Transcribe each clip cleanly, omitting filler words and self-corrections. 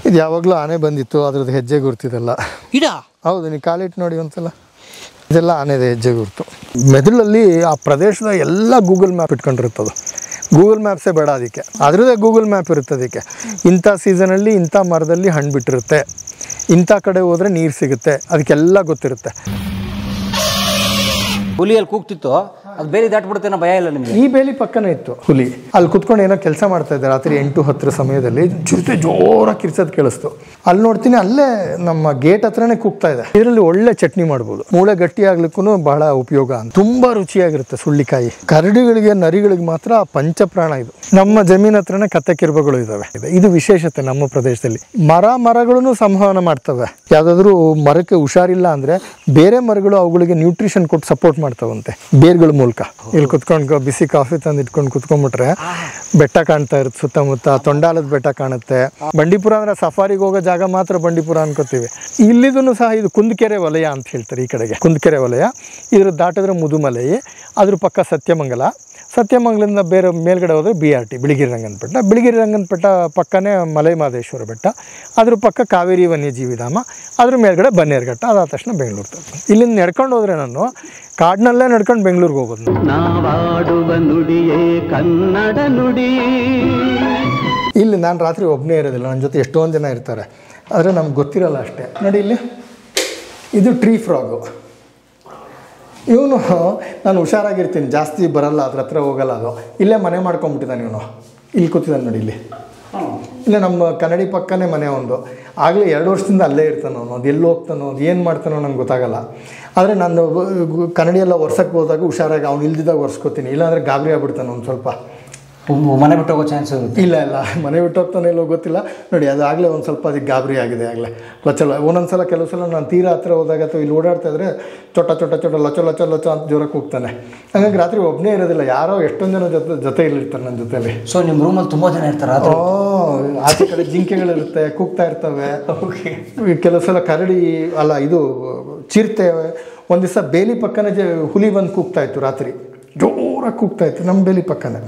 ಇದು ಯಾವಾಗಲೂ ಆನೆ ಬಂದಿತ್ತು, ಅದ್ರದ್ದು ಹೆಜ್ಜೆ ಗುರ್ತಿದೆಲ್ಲ. ಹೌದು, ನೀವು ಕಾಲಿಟ್ಟು ನೋಡಿ ಒಂದ್ಸಲ. ಇದೆಲ್ಲ ಆನೆದ ಹೆಜ್ಜೆ ಗುರ್ತು. ಮೆದುಳಲ್ಲಿ ಆ ಪ್ರದೇಶದ ಎಲ್ಲ ಗೂಗಲ್ ಮ್ಯಾಪ್ ಇಟ್ಕೊಂಡಿರುತ್ತದು. ಗೂಗಲ್ ಮ್ಯಾಪ್ಸೇ ಬೇಡ ಅದಕ್ಕೆ, ಅದರದ್ದೇ ಗೂಗಲ್ ಮ್ಯಾಪ್ ಇರುತ್ತೆ ಅದಕ್ಕೆ. ಇಂಥ ಸೀಸನಲ್ಲಿ ಇಂಥ ಮರದಲ್ಲಿ ಹಣ್ಣು ಬಿಟ್ಟಿರುತ್ತೆ, ಇಂಥ ಕಡೆ ಹೋದರೆ ನೀರು ಸಿಗುತ್ತೆ, ಅದಕ್ಕೆಲ್ಲ ಗೊತ್ತಿರುತ್ತೆ. ಹುಲಿಯಲ್ಲಿ ಕೂಗ್ತಿತ್ತು, ಅದು ಬೇಲಿ ದಾಟ್ಬಿಡುತ್ತೆ ಅನ್ನೋ ಭಯ ಇಲ್ಲ ನಿಮಗೆ? ಈ ಬೇಲಿ ಪಕ್ಕನೇ ಇತ್ತು ಹುಲಿ. ಅಲ್ಲಿ ಕುತ್ಕೊಂಡು ಏನೋ ಕೆಲಸ ಮಾಡ್ತಾ ಇದ್ದೆ ರಾತ್ರಿ 8-10 ಸಮಯದಲ್ಲಿ. ಚಿರತೆ ಜೋರಾಗಿ ಕಿರ್ಚೋದು ಕೇಳಿಸ್ತು. ಅಲ್ಲಿ ನೋಡ್ತೀನಿ, ಅಲ್ಲೇ ನಮ್ಮ ಗೇಟ್ ಹತ್ರನೇ ಕೂಗ್ತಾ ಇದೆ. ಇದರಲ್ಲಿ ಒಳ್ಳೆ ಚಟ್ನಿ ಮಾಡ್ಬೋದು, ಮೂಳೆ ಗಟ್ಟಿ ಆಗ್ಲಿಕ್ಕೂ ಬಹಳ ಉಪಯೋಗ. ತುಂಬಾ ರುಚಿಯಾಗಿರುತ್ತೆ ಸುಳ್ಳಿಕಾಯಿ. ಕರಡಿಗಳಿಗೆ, ನರಿಗಳಿಗೆ ಮಾತ್ರ ಪಂಚಪ್ರಾಣ ಇದು. ನಮ್ಮ ಜಮೀನ್ ಹತ್ರನೇ ಕತ್ತೆ ಕಿರ್ಬಗಳು ಇದಾವೆ. ಇದು ವಿಶೇಷತೆ ನಮ್ಮ ಪ್ರದೇಶದಲ್ಲಿ. ಮರಗಳನ್ನು ಸಂವಹನ ಮಾಡ್ತವೆ. ಯಾವ್ದಾದ್ರು ಮರಕ್ಕೆ ಹುಷಾರಿಲ್ಲ ಅಂದ್ರೆ ಬೇರೆ ಮರಗಳು ಅವುಗಳಿಗೆ ನ್ಯೂಟ್ರಿಷನ್ ಕೊಟ್ಟು ಸಪೋರ್ಟ್ ಮಾಡ್ತಾವಂತೆ ಬೇರ್ಗಳ ಮೂಲಕ. ಇಲ್ಲಿ ಕುತ್ಕೊಂಡು ಬಿಸಿ ಕಾಫಿ ತಂದು ಇಟ್ಕೊಂಡು ಕುತ್ಕೊಂಡ್ಬಿಟ್ರೆ ಬೆಟ್ಟ ಕಾಣ್ತಾ ಇರುತ್ತೆ ಸುತ್ತಮುತ್ತ. ತೊಂಡಾಲದ ಬೆಟ್ಟ ಕಾಣುತ್ತೆ. ಬಂಡೀಪುರ ಅಂದ್ರೆ ಸಫಾರಿಗೆ ಹೋಗೋ ಜಾಗ ಮಾತ್ರ ಬಂಡೀಪುರ ಅನ್ಕೋತೀವಿ. ಇಲ್ಲಿದೂ ಸಹ ಇದು ಕುಂದಕೆರೆ ವಲಯ ಅಂತ ಹೇಳ್ತಾರೆ. ಈ ಕಡೆಗೆ ಕುಂದಕೆರೆ ವಲಯ. ಇದ್ರ ದಾಟಿದ್ರೆ ಮುದುಮಲೈ, ಅದ್ರ ಪಕ್ಕ ಸತ್ಯಮಂಗಲದಿಂದ ಬೇರೆ ಮೇಲ್ಗಡೆ ಹೋದರೆ BRT ಬಿಳಿಗಿರಿ ರಂಗನ ಬೆಟ್ಟ. ಬಿಳಿಗಿರಿ ರಂಗನ ಬೆಟ್ಟ ಪಕ್ಕನೇ ಮಲೈ ಮಹದೇಶ್ವರ ಬೆಟ್ಟ, ಅದ್ರ ಪಕ್ಕ ಕಾವೇರಿ ವನ್ಯಜೀವಿ ಧಾಮ, ಅದ್ರ ಮೇಲ್ಗಡೆ ಬನ್ನೇರುಘಟ್ಟ. ಅದಾದ ತಕ್ಷಣ ಬೆಂಗಳೂರು ತಲುಪ್ತೀನಿ. ಇಲ್ಲಿಂದ ನಡ್ಕೊಂಡು ಹೋದರೆ ನಾನು ಕಾಡಿನಲ್ಲೇ ನಡ್ಕೊಂಡು ಬೆಂಗಳೂರಿಗೆ ಹೋಗೋದು. ಇಲ್ಲಿ ನಾನು ರಾತ್ರಿ ಒಬ್ಬನೇ ಇರೋದಿಲ್ಲ, ನನ್ನ ಜೊತೆ ಎಷ್ಟೊಂದು ಜನ ಇರ್ತಾರೆ. ಆದರೆ ನಮ್ಗೆ ಗೊತ್ತಿರಲ್ಲ ಅಷ್ಟೇ. ನೋಡಿ ಇಲ್ಲಿ, ಇದು ಟ್ರೀ ಫ್ರಾಗು. ಇವನು ನಾನು ಹುಷಾರಾಗಿರ್ತೀನಿ, ಜಾಸ್ತಿ ಬರಲ್ಲ, ಅದ್ರ ಹತ್ರ ಹೋಗಲ್ಲ. ಅದು ಇಲ್ಲೇ ಮನೆ ಮಾಡ್ಕೊಂಬಿಟ್ಟಿದ್ದಾನೆ ಇವನು. ಇಲ್ಲಿ ಕೂತಿದ್ದಾನೆ ನೋಡಿ ಇಲ್ಲಿ. ಇಲ್ಲೇ ನಮ್ಮ ಕನ್ನಡಿ ಪಕ್ಕನೇ ಮನೆ ಒಂದು. ಆಗಲೇ 2 ವರ್ಷದಿಂದ ಅಲ್ಲೇ ಇರ್ತಾನೆ ಅವನು. ಅದು ಎಲ್ಲಿ ಹೋಗ್ತಾನೋ, ಅದು ಏನು ಮಾಡ್ತಾನೋ ನಂಗೆ ಗೊತ್ತಾಗಲ್ಲ. ಆದರೆ ನಾನು ಕನ್ನಡಿ ಎಲ್ಲ ಒರ್ಸಕ್ಕೆ ಹೋದಾಗ ಹುಷಾರಾಗಿ ಅವ್ನು ಇಲ್ದಿದ್ದಾಗ ಒರೆಸ್ಕೋತೀನಿ. ಇಲ್ಲಾಂದರೆ ಗಾಬರಿ ಆಗ್ಬಿಡ್ತಾನೆ ಒಂದು ಸ್ವಲ್ಪ. ಮನೆ ಬಿಟ್ಟು ಹೋಗೋ ಚಾನ್ಸ್ ಇರುತ್ತೆ? ಇಲ್ಲ, ಮನೆ ಬಿಟ್ಟು ಹೋಗ್ತಾನೆ ಇಲ್ಲೋ ಗೊತ್ತಿಲ್ಲ. ನೋಡಿ ಅದು ಆಗಲೇ ಒಂದು ಸ್ವಲ್ಪ ಅದಕ್ಕೆ ಗಾಬರಿ ಆಗಿದೆ. ಆಗಲೇ ಲೊಚ್ಚಲ ಒಂದೊಂದು ಸಲ, ಕೆಲವು ಸಲ ನಾನು ತೀರಾ ಹತ್ರ ಹೋದಾಗ ಅಥವಾ ಇಲ್ಲಿ ಓಡಾಡ್ತಾ ಇದ್ರೆ ಚೊಟ ಲೊಚ್ಚ ಅಂತ ಜೋರಕ್ಕೆ ಹೋಗ್ತಾನೆ. ಹಾಗಾಗಿ ರಾತ್ರಿ ಒಬ್ಬನೇ ಇರೋದಿಲ್ಲ, ಯಾರೋ ಎಷ್ಟೊಂದು ಜನ ಜೊತೆಯಲ್ಲಿರ್ತಾರೆ ನನ್ನ ಜೊತೆಯಲ್ಲಿ. ಸೊ ನಿಮ್ಮ ರೂಮಲ್ಲಿ ತುಂಬ ಜನ ಇರ್ತಾರೆ? ಆಚೆ ಕಡೆ ಜಿಂಕೆಗಳಿರುತ್ತೆ, ಕೂಗ್ತಾ ಇರ್ತವೆ. ಕೆಲವು ಸಲ ಕರಡಿ ಅಲ್ಲ, ಇದು ಚಿರತೆ. ಒಂದು ದಿವಸ ಬೇಲಿ ಪಕ್ಕನೇ ಹುಲಿ ಬಂದು ಕೂಗ್ತಾ ಇತ್ತು ರಾತ್ರಿ, ಜೋರಾಗಿ ಕೂಗ್ತಾ ಇತ್ತು ನಮ್ಮ ಬೇಲಿ ಪಕ್ಕನೇ.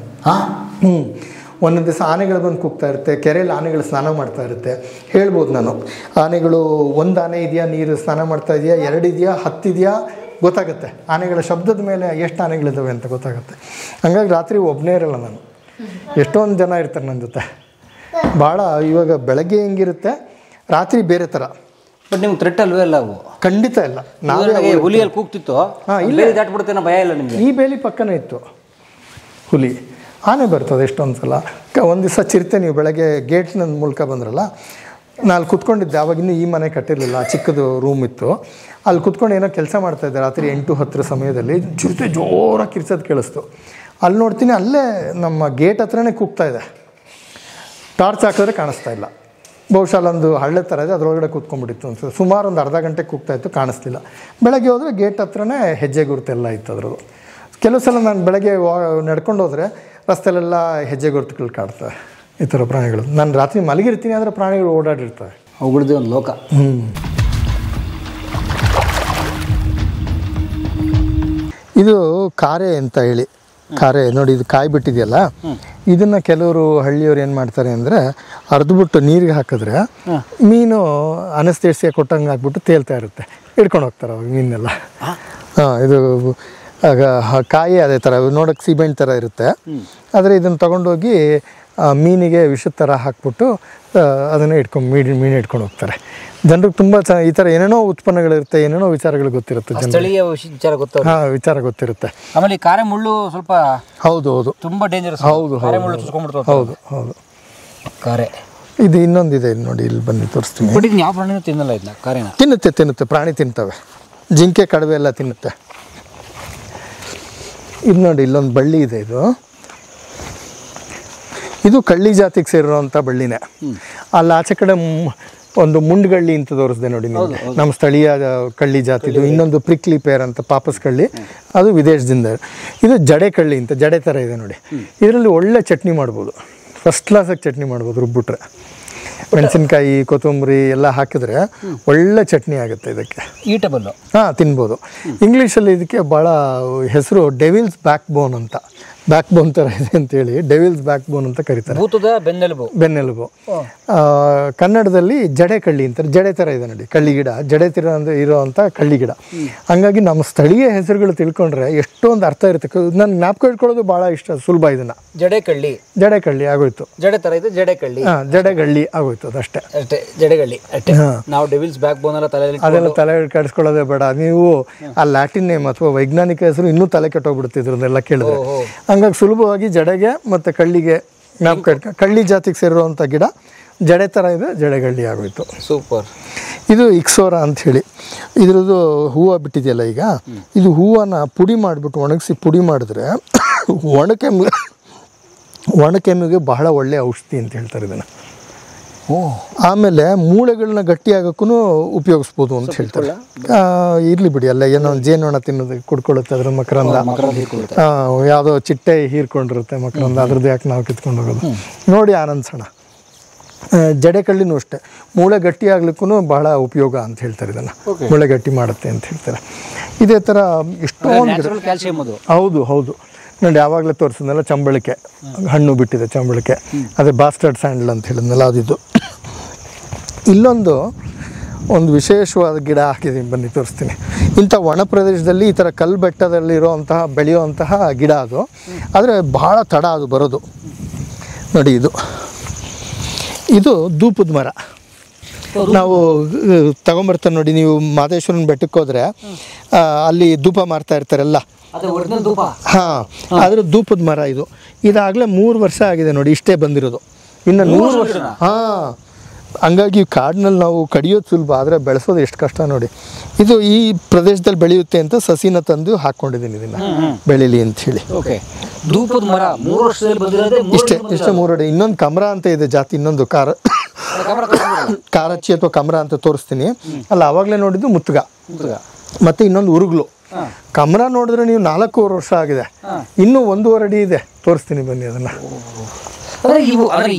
ಒಂದೊಂದು ದಿವಸ ಆನೆಗಳು ಬಂದು ಕೂಗ್ತಾ ಇರುತ್ತೆ. ಕೆರೆಯಲ್ಲಿ ಆನೆಗಳು ಸ್ನಾನ ಮಾಡ್ತಾ ಇರುತ್ತೆ. ಹೇಳ್ಬೋದು ನಾನು, ಆನೆಗಳು ಒಂದು ಆನೆ ಇದೆಯಾ, ನೀರು ಸ್ನಾನ ಮಾಡ್ತಾ ಇದೆಯಾ, 2 ಇದೆಯಾ, 10 ಇದೆಯಾ ಗೊತ್ತಾಗುತ್ತೆ. ಆನೆಗಳ ಶಬ್ದದ ಮೇಲೆ ಎಷ್ಟು ಆನೆಗಳಿದ್ದಾವೆ ಅಂತ ಗೊತ್ತಾಗುತ್ತೆ. ಹಂಗಾಗಿ ರಾತ್ರಿ ಒಬ್ಬನೇ ಇರಲ್ಲ ನಾನು, ಎಷ್ಟೊಂದು ಜನ ಇರ್ತಾರೆ ನನ್ನ ಜೊತೆ. ಭಾಳ ಇವಾಗ ಬೆಳಗ್ಗೆ ಹೆಂಗಿರುತ್ತೆ, ರಾತ್ರಿ ಬೇರೆ ಥರ. ಬಟ್ ನಿಮ್ಗೆ ಥ್ರೆಟ್ ಅಲ್ವೇ ಅಲ್ಲ ಅವು? ಖಂಡಿತ ಇಲ್ಲ. ನಾವೇ ಹುಲಿಯಲ್ಲಿ ಕೂಗ್ತಿತ್ತು, ಇಲ್ಲಿ ದಾಟ್ಬಿಡುತ್ತೆ ಅನ್ನೋ ಭಯ ಇಲ್ಲ ನಿಮಗೆ? ಈ ಬೇಲಿ ಪಕ್ಕನೇ ಇತ್ತು ಹುಲಿ. ಆನೆ ಬರ್ತದೆ ಎಷ್ಟೊಂದು ಸಲ. ಒಂದು ದಿವಸ ಚಿರತೆ, ನೀವು ಬೆಳಗ್ಗೆ ಗೇಟ್ನ ಮೂಲಕ ಬಂದ್ರಲ್ಲ, ನಾನು ಕುತ್ಕೊಂಡಿದ್ದೆ. ಆವಾಗಿನ್ನೂ ಈ ಮನೆ ಕಟ್ಟಿರಲಿಲ್ಲ, ಚಿಕ್ಕದು ರೂಮ್ ಇತ್ತು. ಅಲ್ಲಿ ಕುತ್ಕೊಂಡು ಏನೋ ಕೆಲಸ ಮಾಡ್ತಾಯಿದ್ದೆ ರಾತ್ರಿ 8-10 ಸಮಯದಲ್ಲಿ. ಚಿರತೆ ಜೋರಾಗಿ ಕಿರ್ಚೋದು ಕೇಳಿಸ್ತು. ಅಲ್ಲಿ ನೋಡ್ತೀನಿ, ಅಲ್ಲೇ ನಮ್ಮ ಗೇಟ್ ಹತ್ರನೇ ಕೂಗ್ತಾ ಇದೆ. ಟಾರ್ಚ್ ಹಾಕಿದ್ರೆ ಕಾಣಿಸ್ತಾ ಇಲ್ಲ. ಬಹುಶಃ ಅಲ್ಲೊಂದು ಹಳ್ಳೆ ಥರ ಇದೆ, ಅದರೊಳಗಡೆ ಕೂತ್ಕೊಂಡ್ಬಿಟ್ಟಿತ್ತು ಅನ್ಸುತ್ತೆ. ಸುಮಾರು ಒಂದು ಅರ್ಧ ಗಂಟೆ ಕೂಗ್ತಾ ಇತ್ತು, ಕಾಣಿಸ್ತಿಲ್ಲ. ಬೆಳಗ್ಗೆ ಹೋದರೆ ಗೇಟ್ ಹತ್ರನೇ ಹೆಜ್ಜೆ ಗುರುತೆಲ್ಲ ಇತ್ತು ಅದ್ರದ್ದು. ಕೆಲವು ಸಲ ನಾನು ಬೆಳಗ್ಗೆ ನಡ್ಕೊಂಡು ಹೋದರೆ ರಸ್ತೆಲೆಲ್ಲ ಹೆಜ್ಜೆ ಗುರುತುಗಳು ಕಾಡ್ತವೆ, ಈ ಥರ ಪ್ರಾಣಿಗಳು. ನಾನು ರಾತ್ರಿ ಮಲಗಿರ್ತೀನಿ ಅಂದರೆ ಪ್ರಾಣಿಗಳು ಓಡಾಡಿರ್ತವೆ. ಅವುಗಳದ್ದೇ ಒಂದು ಲೋಕ. ಇದು ಕಾರೆ ಅಂತ ಹೇಳಿ. ಕಾರೆ ನೋಡಿ, ಇದು ಕಾಯಿ ಬಿಟ್ಟಿದೆಯಲ್ಲ, ಇದನ್ನು ಕೆಲವರು ಹಳ್ಳಿಯವರು ಏನು ಮಾಡ್ತಾರೆ ಅಂದರೆ ಅರ್ದ್ಬಿಟ್ಟು ನೀರಿಗೆ ಹಾಕಿದ್ರೆ ಮೀನು ಅನಸ್ತೇಸಿಯ ಕೊಟ್ಟಂಗೆ ಹಾಕ್ಬಿಟ್ಟು ತೇಲ್ತಾ ಇರುತ್ತೆ, ಹಿಡ್ಕೊಂಡು ಹೋಗ್ತಾರೆ ಅವಾಗ ಮೀನೆಲ್ಲ. ಇದು ಕಾಯಿ ಅದೇ ಥರ ನೋಡೋಕ್ಕೆ ಸೀಬೆಹಣ್ಣು ಥರ ಇರುತ್ತೆ. ಆದರೆ ಇದನ್ನು ತೊಗೊಂಡೋಗಿ ಮೀನಿಗೆ ವಿಷದ ಥರ ಹಾಕ್ಬಿಟ್ಟು ಅದನ್ನು ಮೀನು ಹಿಡ್ಕೊಂಡು ಹೋಗ್ತಾರೆ. ಜನರಿಗೆ ತುಂಬ ಈ ಥರ ಏನೇನೋ ಉತ್ಪನ್ನಗಳಿರುತ್ತೆ, ಏನೇನೋ ವಿಚಾರಗಳು ಗೊತ್ತಿರುತ್ತೆ. ಸ್ಥಳೀಯ ವಿಚಾರ ಗೊತ್ತಿರುತ್ತೆ. ವಿಚಾರ ಗೊತ್ತಿರುತ್ತೆ. ಆಮೇಲೆ ಕಾರೆ ಮುಳ್ಳು ಸ್ವಲ್ಪ ಹೌದು ತುಂಬ ಡೇಂಜರಸ್. ಹೌದು ಕಾರೆ. ಇದು ಇನ್ನೊಂದಿದೆ ನೋಡಿ, ಇಲ್ಲಿ ಬನ್ನಿ ತೋರಿಸ್ತೀನಿ. ಬಟ್ ಯಾವ ಪ್ರಾಣಿನೂ ತಿನ್ನಲ್ಲ ಇದನ್ನ, ಕಾರೆನ? ತಿನ್ನುತ್ತೆ, ಪ್ರಾಣಿ ತಿಂತವೆ. ಜಿಂಕೆ, ಕಡವೆ ಎಲ್ಲ ತಿನ್ನುತ್ತೆ. ಇದು ನೋಡಿ, ಇಲ್ಲೊಂದು ಬಳ್ಳಿ ಇದೆ. ಇದು ಕಳ್ಳಿ ಜಾತಿಗೆ ಸೇರಿರುವಂಥ ಬಳ್ಳಿನೇ. ಅಲ್ಲಿ ಆಚೆ ಕಡೆ ಒಂದು ಮುಂಡ್ಗಳ್ಳಿ ಅಂತ ತೋರಿಸಿದೆ ನೋಡಿ ನೀವು, ನಮ್ಮ ಸ್ಥಳೀಯ ಕಳ್ಳಿ ಜಾತಿದು. ಇನ್ನೊಂದು ಪ್ರಿಕ್ಲಿ ಪೇರ್ ಅಂತ ಪಾಪಸ್ ಕಳ್ಳಿ, ಅದು ವಿದೇಶದಿಂದ. ಇದು ಜಡೆ ಕಳ್ಳಿ ಅಂತ, ಜಡೆ ಥರ ಇದೆ ನೋಡಿ. ಇದರಲ್ಲಿ ಒಳ್ಳೆ ಚಟ್ನಿ ಮಾಡ್ಬೋದು, ಫಸ್ಟ್ ಕ್ಲಾಸಾಗಿ ಚಟ್ನಿ ಮಾಡ್ಬೋದು. ರುಬ್ಬಿಟ್ರೆ ಮೆಣಸಿನ್ಕಾಯಿ, ಕೊತ್ತಂಬರಿ ಎಲ್ಲ ಹಾಕಿದ್ರೆ ಒಳ್ಳೆ ಚಟ್ನಿ ಆಗುತ್ತೆ ಇದಕ್ಕೆ. ಈಟಬಲ್ಲು. ತಿನ್ಬೋದು. ಇಂಗ್ಲೀಷಲ್ಲಿ ಇದಕ್ಕೆ ಭಾಳ ಹೆಸರು ಡೆವಿಲ್ಸ್ ಬ್ಯಾಕ್ ಬೋನ್ ಅಂತ. ಬ್ಯಾಕ್ ಬೋನ್ ಥರ ಇದೆ ಅಂತೇಳಿ ಡೆವಿಲ್ಸ್ ಬ್ಯಾಕ್ ಬೋನ್ ಅಂತ ಕರೀತಾರೆ. ಭೂತದ ಬೆನ್ನೆಲುಬು. ಬೆನ್ನೆಲುಬು. ಕನ್ನಡದಲ್ಲಿ ಜಡೆ ಕಳ್ಳಿ ಅಂತಾರೆ. ಜಡೆ ಥರ ಇದೆ ನೋಡಿ ಕಳ್ಳಿ ಗಿಡ, ಜಡೆ ಥರ ಇರೋವಂಥ ಕಳ್ಳಿ ಗಿಡ. ಹಂಗಾಗಿ ನಮ್ಮ ಸ್ಥಳೀಯ ಹೆಸರುಗಳು ತಿಳ್ಕೊಂಡ್ರೆ ಎಷ್ಟೊಂದು ಅರ್ಥ ಇರುತ್ತೆ. ನನ್ಗೆ ಜ್ಞಾಪಕ ಇಟ್ಕೊಳ್ಳೋದು ಭಾಳ ಇಷ್ಟ, ಸುಲಭ ಇದನ್ನು. ಜಡೆ ಕಳ್ಳಿ, ಜಡೆ ಕಳ್ಳಿ ಆಗೋಯ್ತು. ಜಡೆ ಥರ ಇದೆ, ಜಡೆ ಕಳ್ಳಿ. ಹಾಂ, ಜಡೆಗಳ್ಳಿ ಆಗೋಯ್ತು ಅದಷ್ಟೇ. ಅಷ್ಟೇ, ಜಡೆಗಳ್ಳಿ ಅಷ್ಟೇ. ನಾವು ಡೆವಿಲ್ಸ್ ಬ್ಯಾಕ್ ಬೋನ್ ಎಲ್ಲ ಅದೆಲ್ಲ ತಲೆ ಕೆಡಿಸ್ಕೊಳ್ಳೋದೇ ಬೇಡ. ನೀವು ಆ ಲ್ಯಾಟಿನ್ ನೇಮ್ ಅಥವಾ ವೈಜ್ಞಾನಿಕ ಹೆಸರು ಇನ್ನೂ ತಲೆ ಕೆಟ್ಟೋಗ್ಬಿಡ್ತಿದ್ರನ್ನೆಲ್ಲ ಕೇಳಿದ್ರೆ. ಹಂಗಾಗಿ ಸುಲಭವಾಗಿ ಜಡೆಗೆ ಮತ್ತು ಕಳ್ಳಿಗೆ ಜ್ಞಾಪಕ ಇಟ್ಕ. ಕಳ್ಳಿ ಜಾತಿಗೆ ಸೇರಿರುವಂಥ ಗಿಡ ಜಡೆ ಥರ ಇದೆ, ಜಡೆಗಳ್ಳಿ ಆಗೋಯ್ತು. ಸೂಪರ್. ಇದು ಇಕ್ಸೋರ ಅಂಥೇಳಿ. ಇದ್ರದ್ದು ಹೂವು ಬಿಟ್ಟಿದೆಯಲ್ಲ ಈಗ, ಇದು ಹೂವನ್ನು ಪುಡಿ ಮಾಡಿಬಿಟ್ಟು ಒಣಗಿಸಿ ಪುಡಿ ಮಾಡಿದ್ರೆ ಒಣಕೆಮ್ಮಿಗೆ ಬಹಳ ಒಳ್ಳೆಯ ಔಷಧಿ ಅಂತ ಹೇಳ್ತಾರೆ ಇದನ್ನು. ಆಮೇಲೆ ಮೂಳೆಗಳನ್ನ ಗಟ್ಟಿಯಾಗಕ್ಕೂ ಉಪಯೋಗಿಸ್ಬೋದು ಅಂತ ಹೇಳ್ತಾರೆ. ಇರಲಿ ಬಿಡಿ, ಅಲ್ಲ ಏನೋ ಜೇನುಣ ತಿನ್ನೋದು ಕುಡ್ಕೊಳ್ಳುತ್ತೆ ಅದ್ರ ಮಕರಂದ. ಯಾವುದೋ ಚಿಟ್ಟೆ ಹೀರ್ಕೊಂಡಿರುತ್ತೆ ಮಕರಂದ, ಅದ್ರದ್ದು ಯಾಕೆ ನಾವು ಕಿತ್ಕೊಂಡು ಹೋಗೋದು. ನೋಡಿ ಆನಂದಿಸೋಣ. ಜಡೆ ಕಳ್ಳಿನೂ ಅಷ್ಟೇ, ಮೂಳೆ ಗಟ್ಟಿ ಆಗ್ಲಿಕ್ಕೂ ಬಹಳ ಉಪಯೋಗ ಅಂತ ಹೇಳ್ತಾರೆ ಇದನ್ನು. ಮೂಳೆ ಗಟ್ಟಿ ಮಾಡುತ್ತೆ ಅಂತ ಹೇಳ್ತಾರೆ. ಇದೇ ಥರ ಎಷ್ಟೊಂದು. ಹೌದು ಹೌದು, ನೋಡಿ ಯಾವಾಗಲೇ ತೋರಿಸಿದ್ನಲ್ಲ ಚಂಬಳಿಕೆ ಹಣ್ಣು ಬಿಟ್ಟಿದೆ, ಚಂಬಳಿಕೆ ಅದೇ ಬಾಸ್ಟರ್ಡ್ ಸ್ಯಾಂಡಲ್ ಅಂತ ಹೇಳಿದ್ನಲ್ಲ ಅದಿದ್ದು. ಒಂದು ವಿಶೇಷವಾದ ಗಿಡ ಹಾಕಿದ್ದೀನಿ, ಬನ್ನಿ ತೋರಿಸ್ತೀನಿ. ಇಂಥ ಒಣ ಪ್ರದೇಶದಲ್ಲಿ ಈ ಥರ ಕಲ್ಲು ಬೆಟ್ಟದಲ್ಲಿರುವಂತಹ ಬೆಳೆಯುವಂತಹ ಗಿಡ ಅದು. ಆದರೆ ಭಾಳ ತಡ ಅದು ಬರೋದು. ನೋಡಿ ಇದು ಧೂಪದ ಮರ. ನಾವು ತಗೊಂಬರ್ತಾರೆ ನೋಡಿ, ನೀವು ಮಾದೇಶ್ವರನ ಬೆಟ್ಟಕ್ಕೆ ಹೋದರೆ ಅಲ್ಲಿ ಧೂಪ ಮಾರ್ತಾ ಇರ್ತಾರೆಲ್ಲ. ಹಾಂ, ಅದ್ರ ಧೂಪದ ಮರ ಇದು. ಇದಾಗಲೇ 3 ವರ್ಷ ಆಗಿದೆ ನೋಡಿ, ಇಷ್ಟೇ ಬಂದಿರೋದು. ಇನ್ನು 100 ವರ್ಷ. ಹಾಂ, ಹಂಗಾಗಿ ಕಾಡಿನಲ್ಲಿ ನಾವು ಕಡಿಯೋದು ಸುಲಭ, ಆದರೆ ಬೆಳೆಸೋದು ಎಷ್ಟು ಕಷ್ಟ ನೋಡಿ. ಇದು ಈ ಪ್ರದೇಶದಲ್ಲಿ ಬೆಳೆಯುತ್ತೆ ಅಂತ ಸಸಿನ ತಂದು ಹಾಕ್ಕೊಂಡಿದ್ದೀನಿ ಇದನ್ನು ಬೆಳೀಲಿ ಅಂತ ಹೇಳಿ. ಧೂಪದ ಮರ 3 ವರ್ಷದಲ್ಲಿ ಇಷ್ಟೇ 3 ಅಡಿ. ಇನ್ನೊಂದು ಕಮರ ಅಂತ ಇದೆ ಜಾತಿ, ಇನ್ನೊಂದು ಕಾರಚ್ಚಿ ಅಥವಾ ಕಮರ ಅಂತ ತೋರಿಸ್ತೀನಿ. ಅಲ್ಲ, ಆವಾಗಲೇ ನೋಡಿದ್ದು ಮುತ್ತುಗ, ಮತ್ತು ಇನ್ನೊಂದು ಉರುಗ್ಲು. ಕಮರ ನೋಡಿದ್ರೆ ನೀವು 4.5 ವರ್ಷ ಆಗಿದೆ, ಇನ್ನೂ 1.5 ಅಡಿ ಇದೆ. ತೋರಿಸ್ತೀನಿ ಬನ್ನಿ ಅದನ್ನು.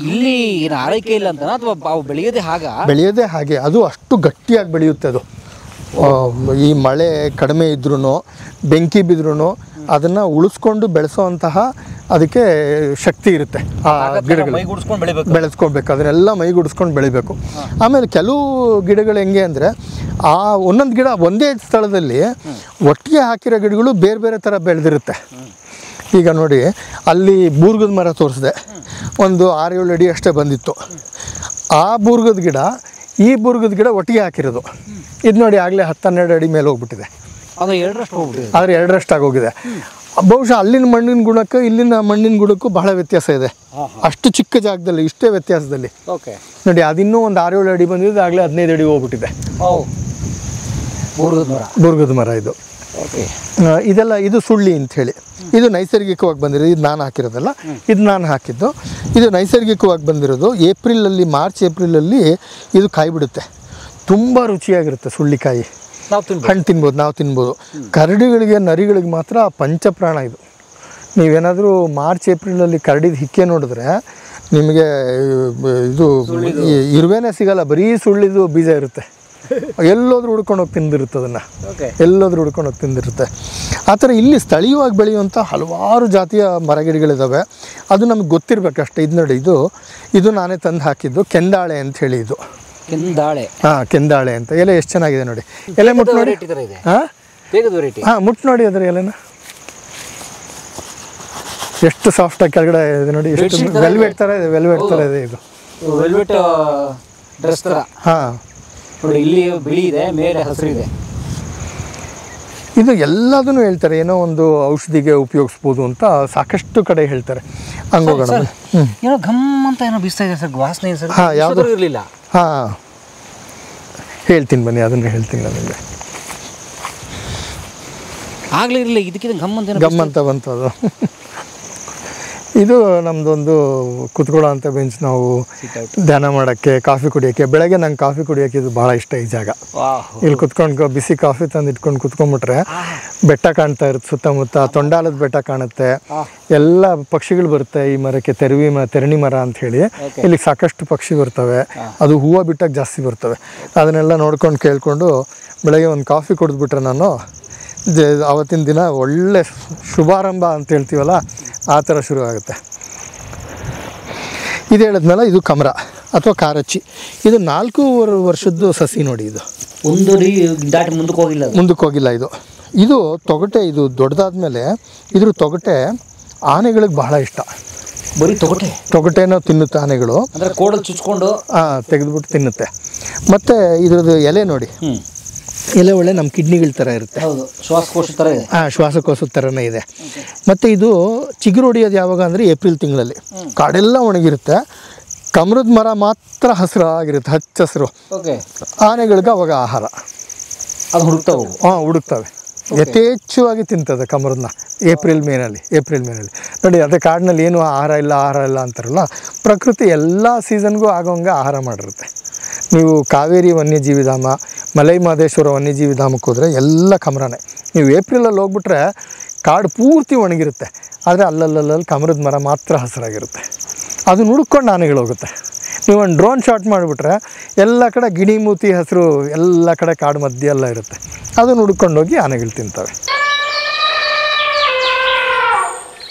ಇಲ್ಲಿ ಆರೈಕೆ ಇಲ್ಲ ಅಂತ ಅಥವಾ ಬೆಳೆಯೋದೇ ಹಾಗೆ. ಅದು ಅಷ್ಟು ಗಟ್ಟಿಯಾಗಿ ಬೆಳೆಯುತ್ತೆ ಅದು. ಈ ಮಳೆ ಕಡಿಮೆ ಇದ್ರೂ ಬೆಂಕಿ ಬಿದ್ರೂ ಅದನ್ನು ಉಳಿಸ್ಕೊಂಡು ಬೆಳೆಸೋವಂತಹ ಅದಕ್ಕೆ ಶಕ್ತಿ ಇರುತ್ತೆ. ಆ ಗಿಡಗಳು ಬೆಳೆಸ್ಕೊಳ್ಬೇಕು, ಅದನ್ನೆಲ್ಲ ಮೈಗೂಡಿಸ್ಕೊಂಡು ಬೆಳಿಬೇಕು. ಆಮೇಲೆ ಕೆಲವು ಗಿಡಗಳು ಹೆಂಗೆ ಅಂದರೆ ಆ ಒಂದೊಂದು ಗಿಡ ಒಂದೇ ಸ್ಥಳದಲ್ಲಿ ಒಟ್ಟಿಗೆ ಹಾಕಿರೋ ಗಿಡಗಳು ಬೇರೆ ಬೇರೆ ಥರ ಬೆಳೆದಿರುತ್ತೆ. ಈಗ ನೋಡಿ, ಅಲ್ಲಿ ಬೂರ್ಗದ ಮರ ತೋರಿಸಿದೆ, ಒಂದು 6-7 ಅಡಿ ಅಷ್ಟೇ ಬಂದಿತ್ತು. ಆ ಬೂರ್ಗದ ಗಿಡ ಈ ಬೂರ್ಗದ ಗಿಡ ಒಟ್ಟಿಗೆ ಹಾಕಿರೋದು. ಇದು ನೋಡಿ ಆಗಲೇ 10-12 ಅಡಿ ಮೇಲೆ ಹೋಗ್ಬಿಟ್ಟಿದೆ. ಆದರೆ 2ರಷ್ಟು ಆಗೋಗಿದೆ. ಬಹುಶಃ ಅಲ್ಲಿನ ಮಣ್ಣಿನ ಗುಣಕ್ಕೆ ಇಲ್ಲಿನ ಮಣ್ಣಿನ ಗುಣಕ್ಕೂ ಬಹಳ ವ್ಯತ್ಯಾಸ ಇದೆ. ಅಷ್ಟು ಚಿಕ್ಕ ಜಾಗದಲ್ಲಿ ಇಷ್ಟೇ ವ್ಯತ್ಯಾಸದಲ್ಲಿ ನೋಡಿ, ಅದಿನ್ನೂ ಒಂದು 6-7 ಅಡಿ ಬಂದಿದ್ದು, ಆಗಲೇ 15 ಅಡಿ ಹೋಗ್ಬಿಟ್ಟಿದೆ. ಬೂರ್ಗದ ಮರ ಇದು. ಇದೆಲ್ಲ ಇದು ಸುಳ್ಳಿ ಅಂಥೇಳಿ. ಇದು ನೈಸರ್ಗಿಕವಾಗಿ ಬಂದಿರೋದು. ಇದು ನಾನು ಹಾಕಿರೋದಲ್ಲ, ಇದು ನಾನು ಹಾಕಿದ್ದು. ಇದು ನೈಸರ್ಗಿಕವಾಗಿ ಬಂದಿರೋದು. ಮಾರ್ಚ್ ಏಪ್ರಿಲಲ್ಲಿ ಇದು ಕಾಯಿ ಬಿಡುತ್ತೆ. ತುಂಬ ರುಚಿಯಾಗಿರುತ್ತೆ ಸುಳ್ಳಿಕಾಯಿ. ಹಣ್ಣು ತಿನ್ಬೋದು, ನಾವು ತಿನ್ಬೋದು. ಕರಡಿಗಳಿಗೆ, ನರಿಗಳಿಗೆ ಮಾತ್ರ ಪಂಚಪ್ರಾಣ ಇದು. ನೀವೇನಾದರೂ ಮಾರ್ಚ್ ಏಪ್ರಿಲಲ್ಲಿ ಕರಡಿದ ಹಿಕ್ಕೆ ನೋಡಿದ್ರೆ ನಿಮಗೆ ಇದು ಇರುವೆನೇ ಸಿಗಲ್ಲ, ಬರೀ ಸುಳ್ಳಿದು ಬೀಜ ಇರುತ್ತೆ. ಎಲ್ಲೋದ್ರೂ ಹುಡ್ಕೊಂಡೋಗಿ ತಿಂದಿರುತ್ತೆ ಅದನ್ನು, ಎಲ್ಲೋದ್ರೂ ಹುಡ್ಕೊಂಡೋಗಿ ತಿಂದಿರುತ್ತೆ. ಆ ಥರ ಇಲ್ಲಿ ಸ್ಥಳೀಯವಾಗಿ ಬೆಳೆಯುವಂಥ ಹಲವಾರು ಜಾತಿಯ ಮರಗಿಡಗಳಿದ್ದಾವೆ. ಅದು ನಮಗೆ ಗೊತ್ತಿರಬೇಕಷ್ಟೇ. ಇದು ನೋಡಿ, ಇದು ನಾನೇ ತಂದು ಹಾಕಿದ್ದು ಕೆಂದಾಳೆ ಅಂಥೇಳಿ. ಇದು ಕೆಂದಾಳೆ ಅಂತ. ಎಲೆ ಎಷ್ಟು ಚೆನ್ನಾಗಿದೆ ನೋಡಿ. ಎಲೆ ಮುಟ್ಟು ನೋಡಿ. ಮುಟ್ಟು ನೋಡಿ ಅದರ ಎಲೆನ ಎಷ್ಟು ಸಾಫ್ಟಾಗಿ ಕೆಳಗಡೆ ಇದೆ ನೋಡಿ. ಎಷ್ಟು ವೆಲ್ವೆಟ್ ಥರ ಇದೆ, ವೆಲ್ವೆಟ್ ಥರ ಇದೆ ಇದು. ಹಾಂ, ಇಲ್ಲಿ ಬಿಳಿ ಇದೆ, ಮೇಲೆ ಹಸಿರು ಇದೆ. ಇದು ಎಲ್ಲದನ್ನು ಹೇಳ್ತಾರೆ, ಏನೋ ಒಂದು ಔಷಧಿಗೆ ಉಪಯೋಗಿಸ್ಬೋದು ಅಂತ ಸಾಕಷ್ಟು ಕಡೆ ಹೇಳ್ತಾರೆ. ಹಂಗೋಗೋಣ. ಏನೋ ಘಮ್ ಅಂತ ಏನೋ ಬೀಸ್ತಾ ಇದೆ ಸರ್, ವಾಸನೆ ಸರ್. ಹಾಂ, ಯಾವುದು ಇರಲಿಲ್ಲ. ಹಾಂ, ಹೇಳ್ತೀನಿ ಬನ್ನಿ, ಅದನ್ನು ಹೇಳ್ತೀನಿ ನಾನು ನಿಮಗೆ. ಆಗಲೇ ಇರಲಿಲ್ಲ, ಇದಕ್ಕಿಂತ ಗಮ್ ಅಂತ ಬಂತು ಅದು. ಇದು ನಮ್ಮದೊಂದು ಕುತ್ಕೊಳ್ಳೋ ಅಂಥ ಬೆಂಚ್. ನಾವು ಧ್ಯಾನ ಮಾಡೋಕ್ಕೆ, ಕಾಫಿ ಕುಡಿಯೋಕ್ಕೆ. ಬೆಳಗ್ಗೆ ನಂಗೆ ಕಾಫಿ ಕುಡಿಯೋಕ್ಕೆ ಇದು ಭಾಳ ಇಷ್ಟ. ಈ ಜಾಗ ಇಲ್ಲಿ ಕುತ್ಕೊಂಡು ಬಿಸಿ ಕಾಫಿ ತಂದು ಇಟ್ಕೊಂಡು ಕುತ್ಕೊಂಡ್ಬಿಟ್ರೆ ಬೆಟ್ಟ ಕಾಣ್ತಾ ಇರುತ್ತೆ ಸುತ್ತಮುತ್ತ. ತೊಂಡಾಲದ ಬೆಟ್ಟ ಕಾಣುತ್ತೆ, ಎಲ್ಲ ಪಕ್ಷಿಗಳು ಬರುತ್ತೆ ಈ ಮರಕ್ಕೆ. ತೆರಣಿ ಮರ ಅಂಥೇಳಿ ಇಲ್ಲಿ ಸಾಕಷ್ಟು ಪಕ್ಷಿ ಬರ್ತವೆ. ಅದು ಹೂವು ಬಿಟ್ಟಾಗ ಜಾಸ್ತಿ ಬರ್ತವೆ. ಅದನ್ನೆಲ್ಲ ನೋಡ್ಕೊಂಡು ಕೇಳಿಕೊಂಡು ಬೆಳಗ್ಗೆ ಒಂದು ಕಾಫಿ ಕುಡಿದ್ಬಿಟ್ರೆ ನಾನು ಆವತ್ತಿನ ದಿನ ಒಳ್ಳೆ ಶುಭಾರಂಭ ಅಂತ ಹೇಳ್ತೀವಲ್ಲ, ಆ ಥರ ಶುರು ಆಗುತ್ತೆ. ಇದು ಹೇಳಿದ್ಮೇಲೆ ಇದು ಕಮರ ಅಥವಾ ಕಾರಚ್ಚಿ. ಇದು 4 ವರ್ಷದ್ದು ಸಸಿ ನೋಡಿ. ಇದು ಒಂದು ದಾಟಿ ಮುಂದಕ್ಕೆ ಹೋಗಿಲ್ಲ. ಇದು ತೊಗಟೆ. ಇದು ದೊಡ್ಡದಾದ್ಮೇಲೆ ಇದ್ರ ತೊಗಟೆ ಆನೆಗಳಿಗೆ ಬಹಳ ಇಷ್ಟ. ಬರೀ ತೊಗಟೆನೂ ತಿನ್ನುತ್ತೆ ಆನೆಗಳು. ಅಂದರೆ ಕೋಡಲ್ಲಿ ಚುಚ್ಕೊಂಡು ತೆಗೆದುಬಿಟ್ಟು ತಿನ್ನುತ್ತೆ. ಮತ್ತು ಇದ್ರದ್ದು ಎಲೆ ನೋಡಿ, ಎಲೆ ಒಳ್ಳೆ ನಮ್ಮ ಕಿಡ್ನಿಗಳ ಥರ ಇರುತ್ತೆ. ಶ್ವಾಸಕೋಶ ಥರ ಇದೆ. ಶ್ವಾಸಕೋಶದ ಥರನೇ ಇದೆ. ಮತ್ತು ಇದು ಚಿಗುರು ಹೊಡಿಯೋದು ಯಾವಾಗ ಅಂದರೆ ಏಪ್ರಿಲ್ ತಿಂಗಳಲ್ಲಿ. ಕಾಡೆಲ್ಲ ಒಣಗಿರುತ್ತೆ, ಕಮರದ ಮರ ಮಾತ್ರ ಹಸಿರಾಗಿರುತ್ತೆ, ಹಚ್ಚ ಹಸಿರು. ಆನೆಗಳಿಗೆ ಅವಾಗ ಆಹಾರ ಅದು ಹುಡುಕ್ತಾವೆ. ಹುಡುಕ್ತವೆ. ಯಥೇಚ್ಛವಾಗಿ ತಿಂತದೆ ಕಮರದನ್ನ ಏಪ್ರಿಲ್ ಮೇನಲ್ಲಿ ನೋಡಿ. ಅದೇ ಕಾಡಿನಲ್ಲಿ ಏನು ಆಹಾರ ಇಲ್ಲ ಅಂತಾರಲ್ಲ, ಪ್ರಕೃತಿ ಎಲ್ಲ ಸೀಸನ್ಗೂ ಆಗೋಂಗೆ ಆಹಾರ ಮಾಡಿರುತ್ತೆ. ನೀವು ಕಾವೇರಿ ವನ್ಯಜೀವಿ ಧಾಮ, ಮಲೈ ಮಹದೇಶ್ವರ ವನ್ಯಜೀವಿ ಧಾಮಕ್ಕೆ ಹೋದರೆ ಎಲ್ಲ ಕಮರನೇ. ನೀವು ಏಪ್ರಿಲಲ್ಲಿ ಹೋಗ್ಬಿಟ್ರೆ ಕಾಡು ಪೂರ್ತಿ ಒಣಗಿರುತ್ತೆ, ಆದರೆ ಅಲ್ಲಲ್ಲಿ ಕಮರದ ಮರ ಮಾತ್ರ ಹಸಿರಾಗಿರುತ್ತೆ. ಅದನ್ನ ಹುಡ್ಕೊಂಡು ಆನೆಗಳು ಹೋಗುತ್ತೆ. ನೀವು ಒಂದು ಡ್ರೋನ್ ಶಾಟ್ ಮಾಡಿಬಿಟ್ರೆ ಎಲ್ಲ ಕಡೆ ಗಿಣಿ ಮೂತಿ ಹಸಿರು ಎಲ್ಲ ಕಡೆ ಕಾಡು ಮಧ್ಯೆ ಎಲ್ಲ ಇರುತ್ತೆ. ಅದನ್ನು ಹುಡ್ಕೊಂಡೋಗಿ ಆನೆಗಳು ತಿಂತವೆ.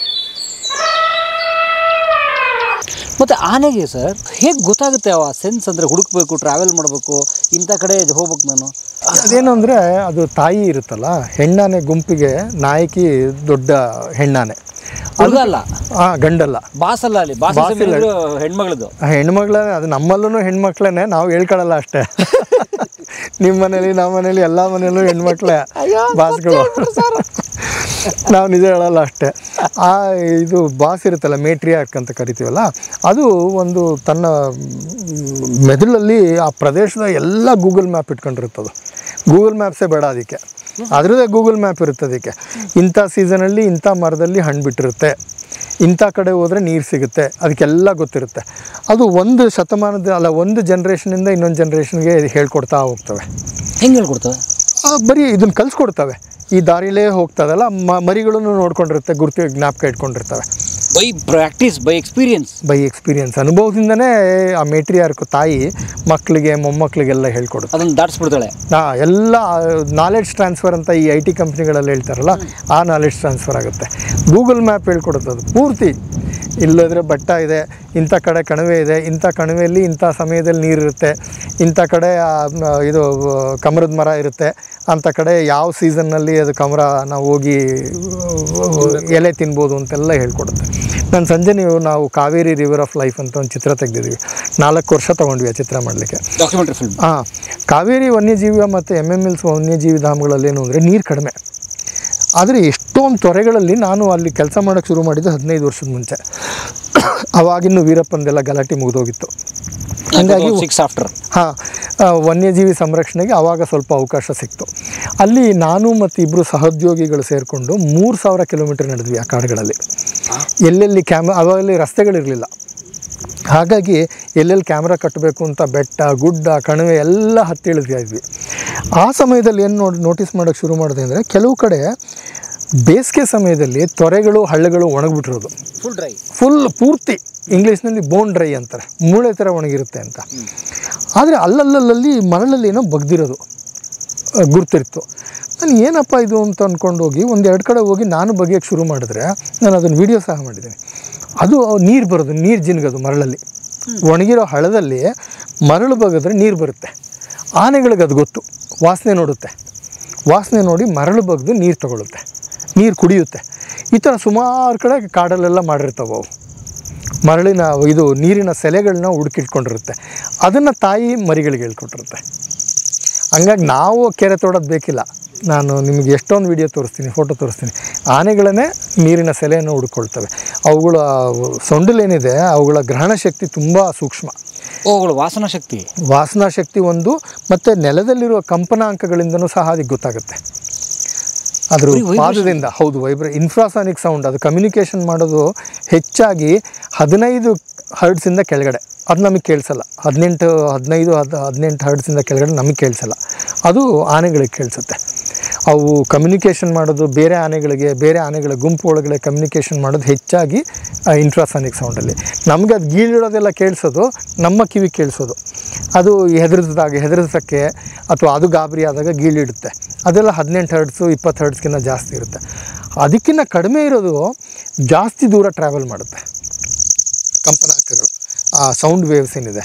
ಮತ್ತು ಆನೆಗೆ ಸರ್ ಹೇಗೆ ಗೊತ್ತಾಗುತ್ತೆ ಆ ಸೆನ್ಸ್? ಅಂದರೆ ಹುಡುಕ್ಬೇಕು, ಟ್ರಾವೆಲ್ ಮಾಡಬೇಕು, ಇಂಥ ಕಡೆ ಹೋಗ್ಬೇಕು ನಾನು. ಅದೇನು ಅಂದರೆ ಅದು ತಾಯಿ ಇರುತ್ತಲ್ಲ, ಹೆಣ್ಣಾನೆ ಗುಂಪಿಗೆ ನಾಯಕಿ ದೊಡ್ಡ ಹೆಣ್ಣಾನೆ. ಅಲ್ಲ ಗಂಡಲ್ಲ, ಬಾಸಲ್ಲ. ಅಲ್ಲಿ ಹೆಣ್ಮಗಳದು ಹೆಣ್ಮಕ್ಳೇ. ಅದು ನಮ್ಮಲ್ಲೂ ಹೆಣ್ಮಕ್ಳೇ, ನಾವು ಹೇಳ್ಕೊಳ್ಳಲ್ಲ ಅಷ್ಟೇ. ನಿಮ್ಮ ಮನೇಲಿ, ನಮ್ಮ ಮನೇಲಿ, ಎಲ್ಲ ಮನೇಲೂ ಹೆಣ್ಮಕ್ಳೇ ಬಾಸ್ಗಳು. ನಾವು ನಿಜ ಹೇಳಲ್ಲ ಅಷ್ಟೇ. ಇದು ಬಾಸ್ ಇರುತ್ತಲ್ಲ, ಮೇಟ್ರಿಯಾರ್ಕ್ ಅಂತ ಕರಿತೀವಲ್ಲ, ಅದು ಒಂದು ತನ್ನ ಮೆದುಳಲ್ಲಿ ಆ ಪ್ರದೇಶದ ಎಲ್ಲ ಗೂಗಲ್ ಮ್ಯಾಪ್ ಇಟ್ಕೊಂಡಿರ್ತದೆ. ಗೂಗಲ್ ಮ್ಯಾಪ್ಸೇ ಬೇಡ ಅದಕ್ಕೆ, ಅದರದ್ದೇ ಗೂಗಲ್ ಮ್ಯಾಪ್ ಇರುತ್ತೆ ಅದಕ್ಕೆ. ಇಂಥ ಸೀಸನಲ್ಲಿ ಇಂಥ ಮರದಲ್ಲಿ ಹಣ್ಣು ಬಿಟ್ಟಿರುತ್ತೆ, ಇಂಥ ಕಡೆ ಹೋದರೆ ನೀರು ಸಿಗುತ್ತೆ, ಅದಕ್ಕೆಲ್ಲ ಗೊತ್ತಿರುತ್ತೆ. ಅದು ಒಂದು ಶತಮಾನದ ಅಲ್ಲ, ಒಂದು ಜನ್ರೇಷನಿಂದ ಇನ್ನೊಂದು ಜನ್ರೇಷನ್ಗೆ ಹೇಳ್ಕೊಡ್ತಾ ಹೋಗ್ತವೆ. ಹೆಂಗೆ ಹೇಳ್ಕೊಡ್ತವೆ? ಬರೀ ಇದನ್ನು ಕಲಿಸ್ಕೊಡ್ತವೆ. ಈ ದಾರಿಲೇ ಹೋಗ್ತದಲ್ಲ, ಮರಿಗಳನ್ನು ನೋಡ್ಕೊಂಡಿರುತ್ತೆ, ಜ್ಞಾಪಕ ಇಟ್ಕೊಂಡಿರ್ತವೆ. ಬೈ ಪ್ರಾಕ್ಟೀಸ್, ಬೈ ಎಕ್ಸ್ಪೀರಿಯನ್ಸ್ ಅನುಭವದಿಂದನೇ ಆ ಮೇಟ್ರಿಯಾರ್ಕ್ ತಾಯಿ ಮಕ್ಕಳಿಗೆ, ಮೊಮ್ಮಕ್ಕಳಿಗೆಲ್ಲ ಹೇಳ್ಕೊಡುತ್ತೆ. ಅದನ್ನು ದಾಟಿಸ್ಬಿಡ್ತಾಳೆ. ಎಲ್ಲ ನಾಲೆಡ್ಜ್ ಟ್ರಾನ್ಸ್ಫರ್ ಅಂತ ಈ IT ಕಂಪ್ನಿಗಳಲ್ಲಿ ಹೇಳ್ತಾರಲ್ಲ, ಆ ನಾಲೆಡ್ಜ್ ಟ್ರಾನ್ಸ್ಫರ್ ಆಗುತ್ತೆ. ಗೂಗಲ್ ಮ್ಯಾಪ್ ಹೇಳ್ಕೊಡುತ್ತೆ ಅದು ಪೂರ್ತಿ. ಇಲ್ಲದ್ರೆ ಬೆಟ್ಟ ಇದೆ, ಇಂಥ ಕಡೆ ಕಣಿವೆ ಇದೆ, ಇಂಥ ಕಣಿವೆಯಲ್ಲಿ ಇಂಥ ಸಮಯದಲ್ಲಿ ನೀರಿರುತ್ತೆ, ಇಂಥ ಕಡೆ ಇದು ಕಮರದ ಮರ ಇರುತ್ತೆ, ಅಂಥ ಕಡೆ ಯಾವ ಸೀಸನ್ನಲ್ಲಿ ಅದು ಕಮರ ನಾವು ಹೋಗಿ ಎಲೆ ತಿನ್ಬೋದು ಅಂತೆಲ್ಲ ಹೇಳ್ಕೊಡುತ್ತೆ. ನಾನು ಸಂಜೆ ನಾವು ಕಾವೇರಿ ರಿವರ್ ಆಫ್ ಲೈಫ್ ಅಂತ ಒಂದು ಚಿತ್ರ ತೆಗೆದಿದ್ವಿ. 4 ವರ್ಷ ತೊಗೊಂಡ್ವಿ ಆ ಚಿತ್ರ ಮಾಡಲಿಕ್ಕೆ. Documentary film. ಕಾವೇರಿ ವನ್ಯಜೀವಿ ಮತ್ತು MMLs ವನ್ಯಜೀವಿ ಧಾಮಗಳಲ್ಲಿ ಏನು ಅಂದರೆ ನೀರು ಕಡಿಮೆ. ಆದರೆ ಎಷ್ಟೊಂದು ತೊರೆಗಳಲ್ಲಿ ನಾನು ಅಲ್ಲಿ ಕೆಲಸ ಮಾಡೋಕ್ಕೆ ಶುರು ಮಾಡಿದ್ದು 15 ವರ್ಷದ ಮುಂಚೆ. ಅವಾಗಿನ್ನೂ ವೀರಪ್ಪಂದೆಲ್ಲ ಗಲಾಟೆ ಮುಗಿದೋಗಿತ್ತು. ಹಾಗಾಗಿ ವನ್ಯಜೀವಿ ಸಂರಕ್ಷಣೆಗೆ ಆವಾಗ ಸ್ವಲ್ಪ ಅವಕಾಶ ಸಿಕ್ತು. ಅಲ್ಲಿ ನಾನು ಮತ್ತು 2 ಸಹೋದ್ಯೋಗಿಗಳು ಸೇರಿಕೊಂಡು 3000 ಕಿಲೋಮೀಟರ್ ನಡೆದ್ವಿ ಆ ಕಾಡುಗಳಲ್ಲಿ. ಎಲ್ಲೆಲ್ಲಿ ಅವಾಗಲ್ಲಿ ರಸ್ತೆಗಳಿರಲಿಲ್ಲ, ಹಾಗಾಗಿ ಎಲ್ಲೆಲ್ಲಿ ಕ್ಯಾಮ್ರಾ ಕಟ್ಟಬೇಕು ಅಂತ ಬೆಟ್ಟ, ಗುಡ್ಡ, ಕಣಿವೆ ಎಲ್ಲ ಹತ್ತಿ ಇಳಿದ್ವಿ ಇದ್ವಿ. ಆ ಸಮಯದಲ್ಲಿ ಏನು ನೋಟಿಸ್ ಮಾಡೋಕ್ಕೆ ಶುರು ಮಾಡಿದೆ ಅಂದರೆ, ಕೆಲವು ಕಡೆ ಬೇಸಿಗೆ ಸಮಯದಲ್ಲಿ ತೊರೆಗಳು, ಹಳ್ಳಗಳು ಒಣಗಿಬಿಟ್ಟಿರೋದು, ಫುಲ್ ಪೂರ್ತಿ. ಇಂಗ್ಲೀಷ್ನಲ್ಲಿ ಬೋನ್ ಡ್ರೈ ಅಂತಾರೆ, ಮೂಳೆ ಥರ ಒಣಗಿರುತ್ತೆ ಅಂತ. ಆದರೆ ಅಲ್ಲಲ್ಲಿ ಮರಳಲ್ಲಿ ಏನೋ ಬಗ್ದಿರೋದು ಗುರ್ತಿರ್ತು. ನಾನು ಏನಪ್ಪ ಇದು ಅಂತ ಅಂದ್ಕೊಂಡು ಹೋಗಿ 1-2 ಕಡೆ ಹೋಗಿ ನಾನು ಬಗೆಯೋಕ್ಕೆ ಶುರು ಮಾಡಿದ್ರೆ, ನಾನು ಅದನ್ನು ವೀಡಿಯೋ ಸಹ ಮಾಡಿದ್ದೀನಿ. ಅದು ನೀರು ಬರೋದು, ನೀರು ಜಿನ್ಗೋದು ಮರಳಲ್ಲಿ. ಒಣಗಿರೋ ಹಳ್ಳದಲ್ಲಿ ಮರಳು ಬಗೆದ್ರೆ ನೀರು ಬರುತ್ತೆ. ಆನೆಗಳಿಗೆ ಅದು ಗೊತ್ತು, ವಾಸನೆ ನೋಡುತ್ತೆ. ವಾಸನೆ ನೋಡಿ ಮರಳು ಬಗ್ದು ನೀರು ತಗೊಳುತ್ತೆ, ನೀರು ಕುಡಿಯುತ್ತೆ. ಈ ಥರ ಸುಮಾರು ಕಡೆ ಕಾಡಲ್ಲೆಲ್ಲ ಮಾಡಿರ್ತಾವೆ ಅವು. ಮರಳಿನ ಇದು ನೀರಿನ ಸೆಲೆಗಳನ್ನ ಹುಡುಕಿಟ್ಕೊಂಡಿರುತ್ತೆ. ಅದನ್ನು ತಾಯಿ ಮರಿಗಳಿಗೆ ಹೇಳ್ಕೊಟ್ಟಿರುತ್ತೆ. ಹಂಗಾಗಿ ನಾವು ಕೆರೆ ತೋಡೋದು ಬೇಕಿಲ್ಲ. ನಾನು ನಿಮಗೆ ಎಷ್ಟೊಂದು ವಿಡಿಯೋ ತೋರಿಸ್ತೀನಿ, ಫೋಟೋ ತೋರಿಸ್ತೀನಿ. ಆನೆಗಳನ್ನೇ ನೀರಿನ ಸೆಲೆಯನ್ನು ಹುಡ್ಕೊಳ್ತವೆ. ಅವುಗಳ ಸೊಂಡಿಲೇನಿದೆ, ಅವುಗಳ ಗ್ರಹಣ ಶಕ್ತಿ ತುಂಬ ಸೂಕ್ಷ್ಮ. ಅವುಗಳ ವಾಸನಾ ಶಕ್ತಿ ಒಂದು, ಮತ್ತು ನೆಲದಲ್ಲಿರುವ ಕಂಪನಾಂಕಗಳಿಂದನೂ ಸಹ ಅದಕ್ಕೆ ಗೊತ್ತಾಗುತ್ತೆ. ಅದ್ರ ಪಾದದಿಂದ. ಹೌದು, ಇನ್ಫ್ರಾಸಾನಿಕ್ ಸೌಂಡ್. ಅದು ಕಮ್ಯುನಿಕೇಷನ್ ಮಾಡೋದು ಹೆಚ್ಚಾಗಿ 15 ಹರ್ಡ್ಸಿಂದ ಕೆಳಗಡೆ. ಅದು ನಮಗೆ ಕೇಳಿಸಲ್ಲ. 18 ಹರ್ಡ್ಸಿಂದ ಕೆಳಗಡೆ ನಮಗೆ ಕೇಳಿಸಲ್ಲ. ಅದು ಆನೆಗಳಿಗೆ ಕೇಳಿಸುತ್ತೆ. ಅವು ಕಮ್ಯುನಿಕೇಷನ್ ಮಾಡೋದು ಬೇರೆ ಆನೆಗಳ ಗುಂಪು ಒಳಗಡೆ ಕಮ್ಯುನಿಕೇಷನ್ ಮಾಡೋದು ಹೆಚ್ಚಾಗಿ ಇನ್ಫ್ರಾಸಾನಿಕ್ ಸೌಂಡಲ್ಲಿ. ನಮಗೆ ಅದು ಗೀಳಿಡೋದೆಲ್ಲ ಕೇಳಿಸೋದು, ನಮ್ಮ ಕಿವಿ ಕೇಳಿಸೋದು. ಅದು ಹೆದರಿಸೋಕ್ಕೆ ಅಥವಾ ಅದು ಗಾಬರಿ ಆದಾಗ ಗೀಳಿಡುತ್ತೆ. ಅದೆಲ್ಲ 18 ಹರ್ಡ್ಸು 20 ಹರ್ಡ್ಸ್ಗಿಂತ ಜಾಸ್ತಿ ಇರುತ್ತೆ. ಅದಕ್ಕಿಂತ ಕಡಿಮೆ ಇರೋದು ಜಾಸ್ತಿ ದೂರ ಟ್ರಾವೆಲ್ ಮಾಡುತ್ತೆ ಕಂಪನಾಂಕಗಳು, ಆ ಸೌಂಡ್ ವೇವ್ಸ್ ಏನಿದೆ.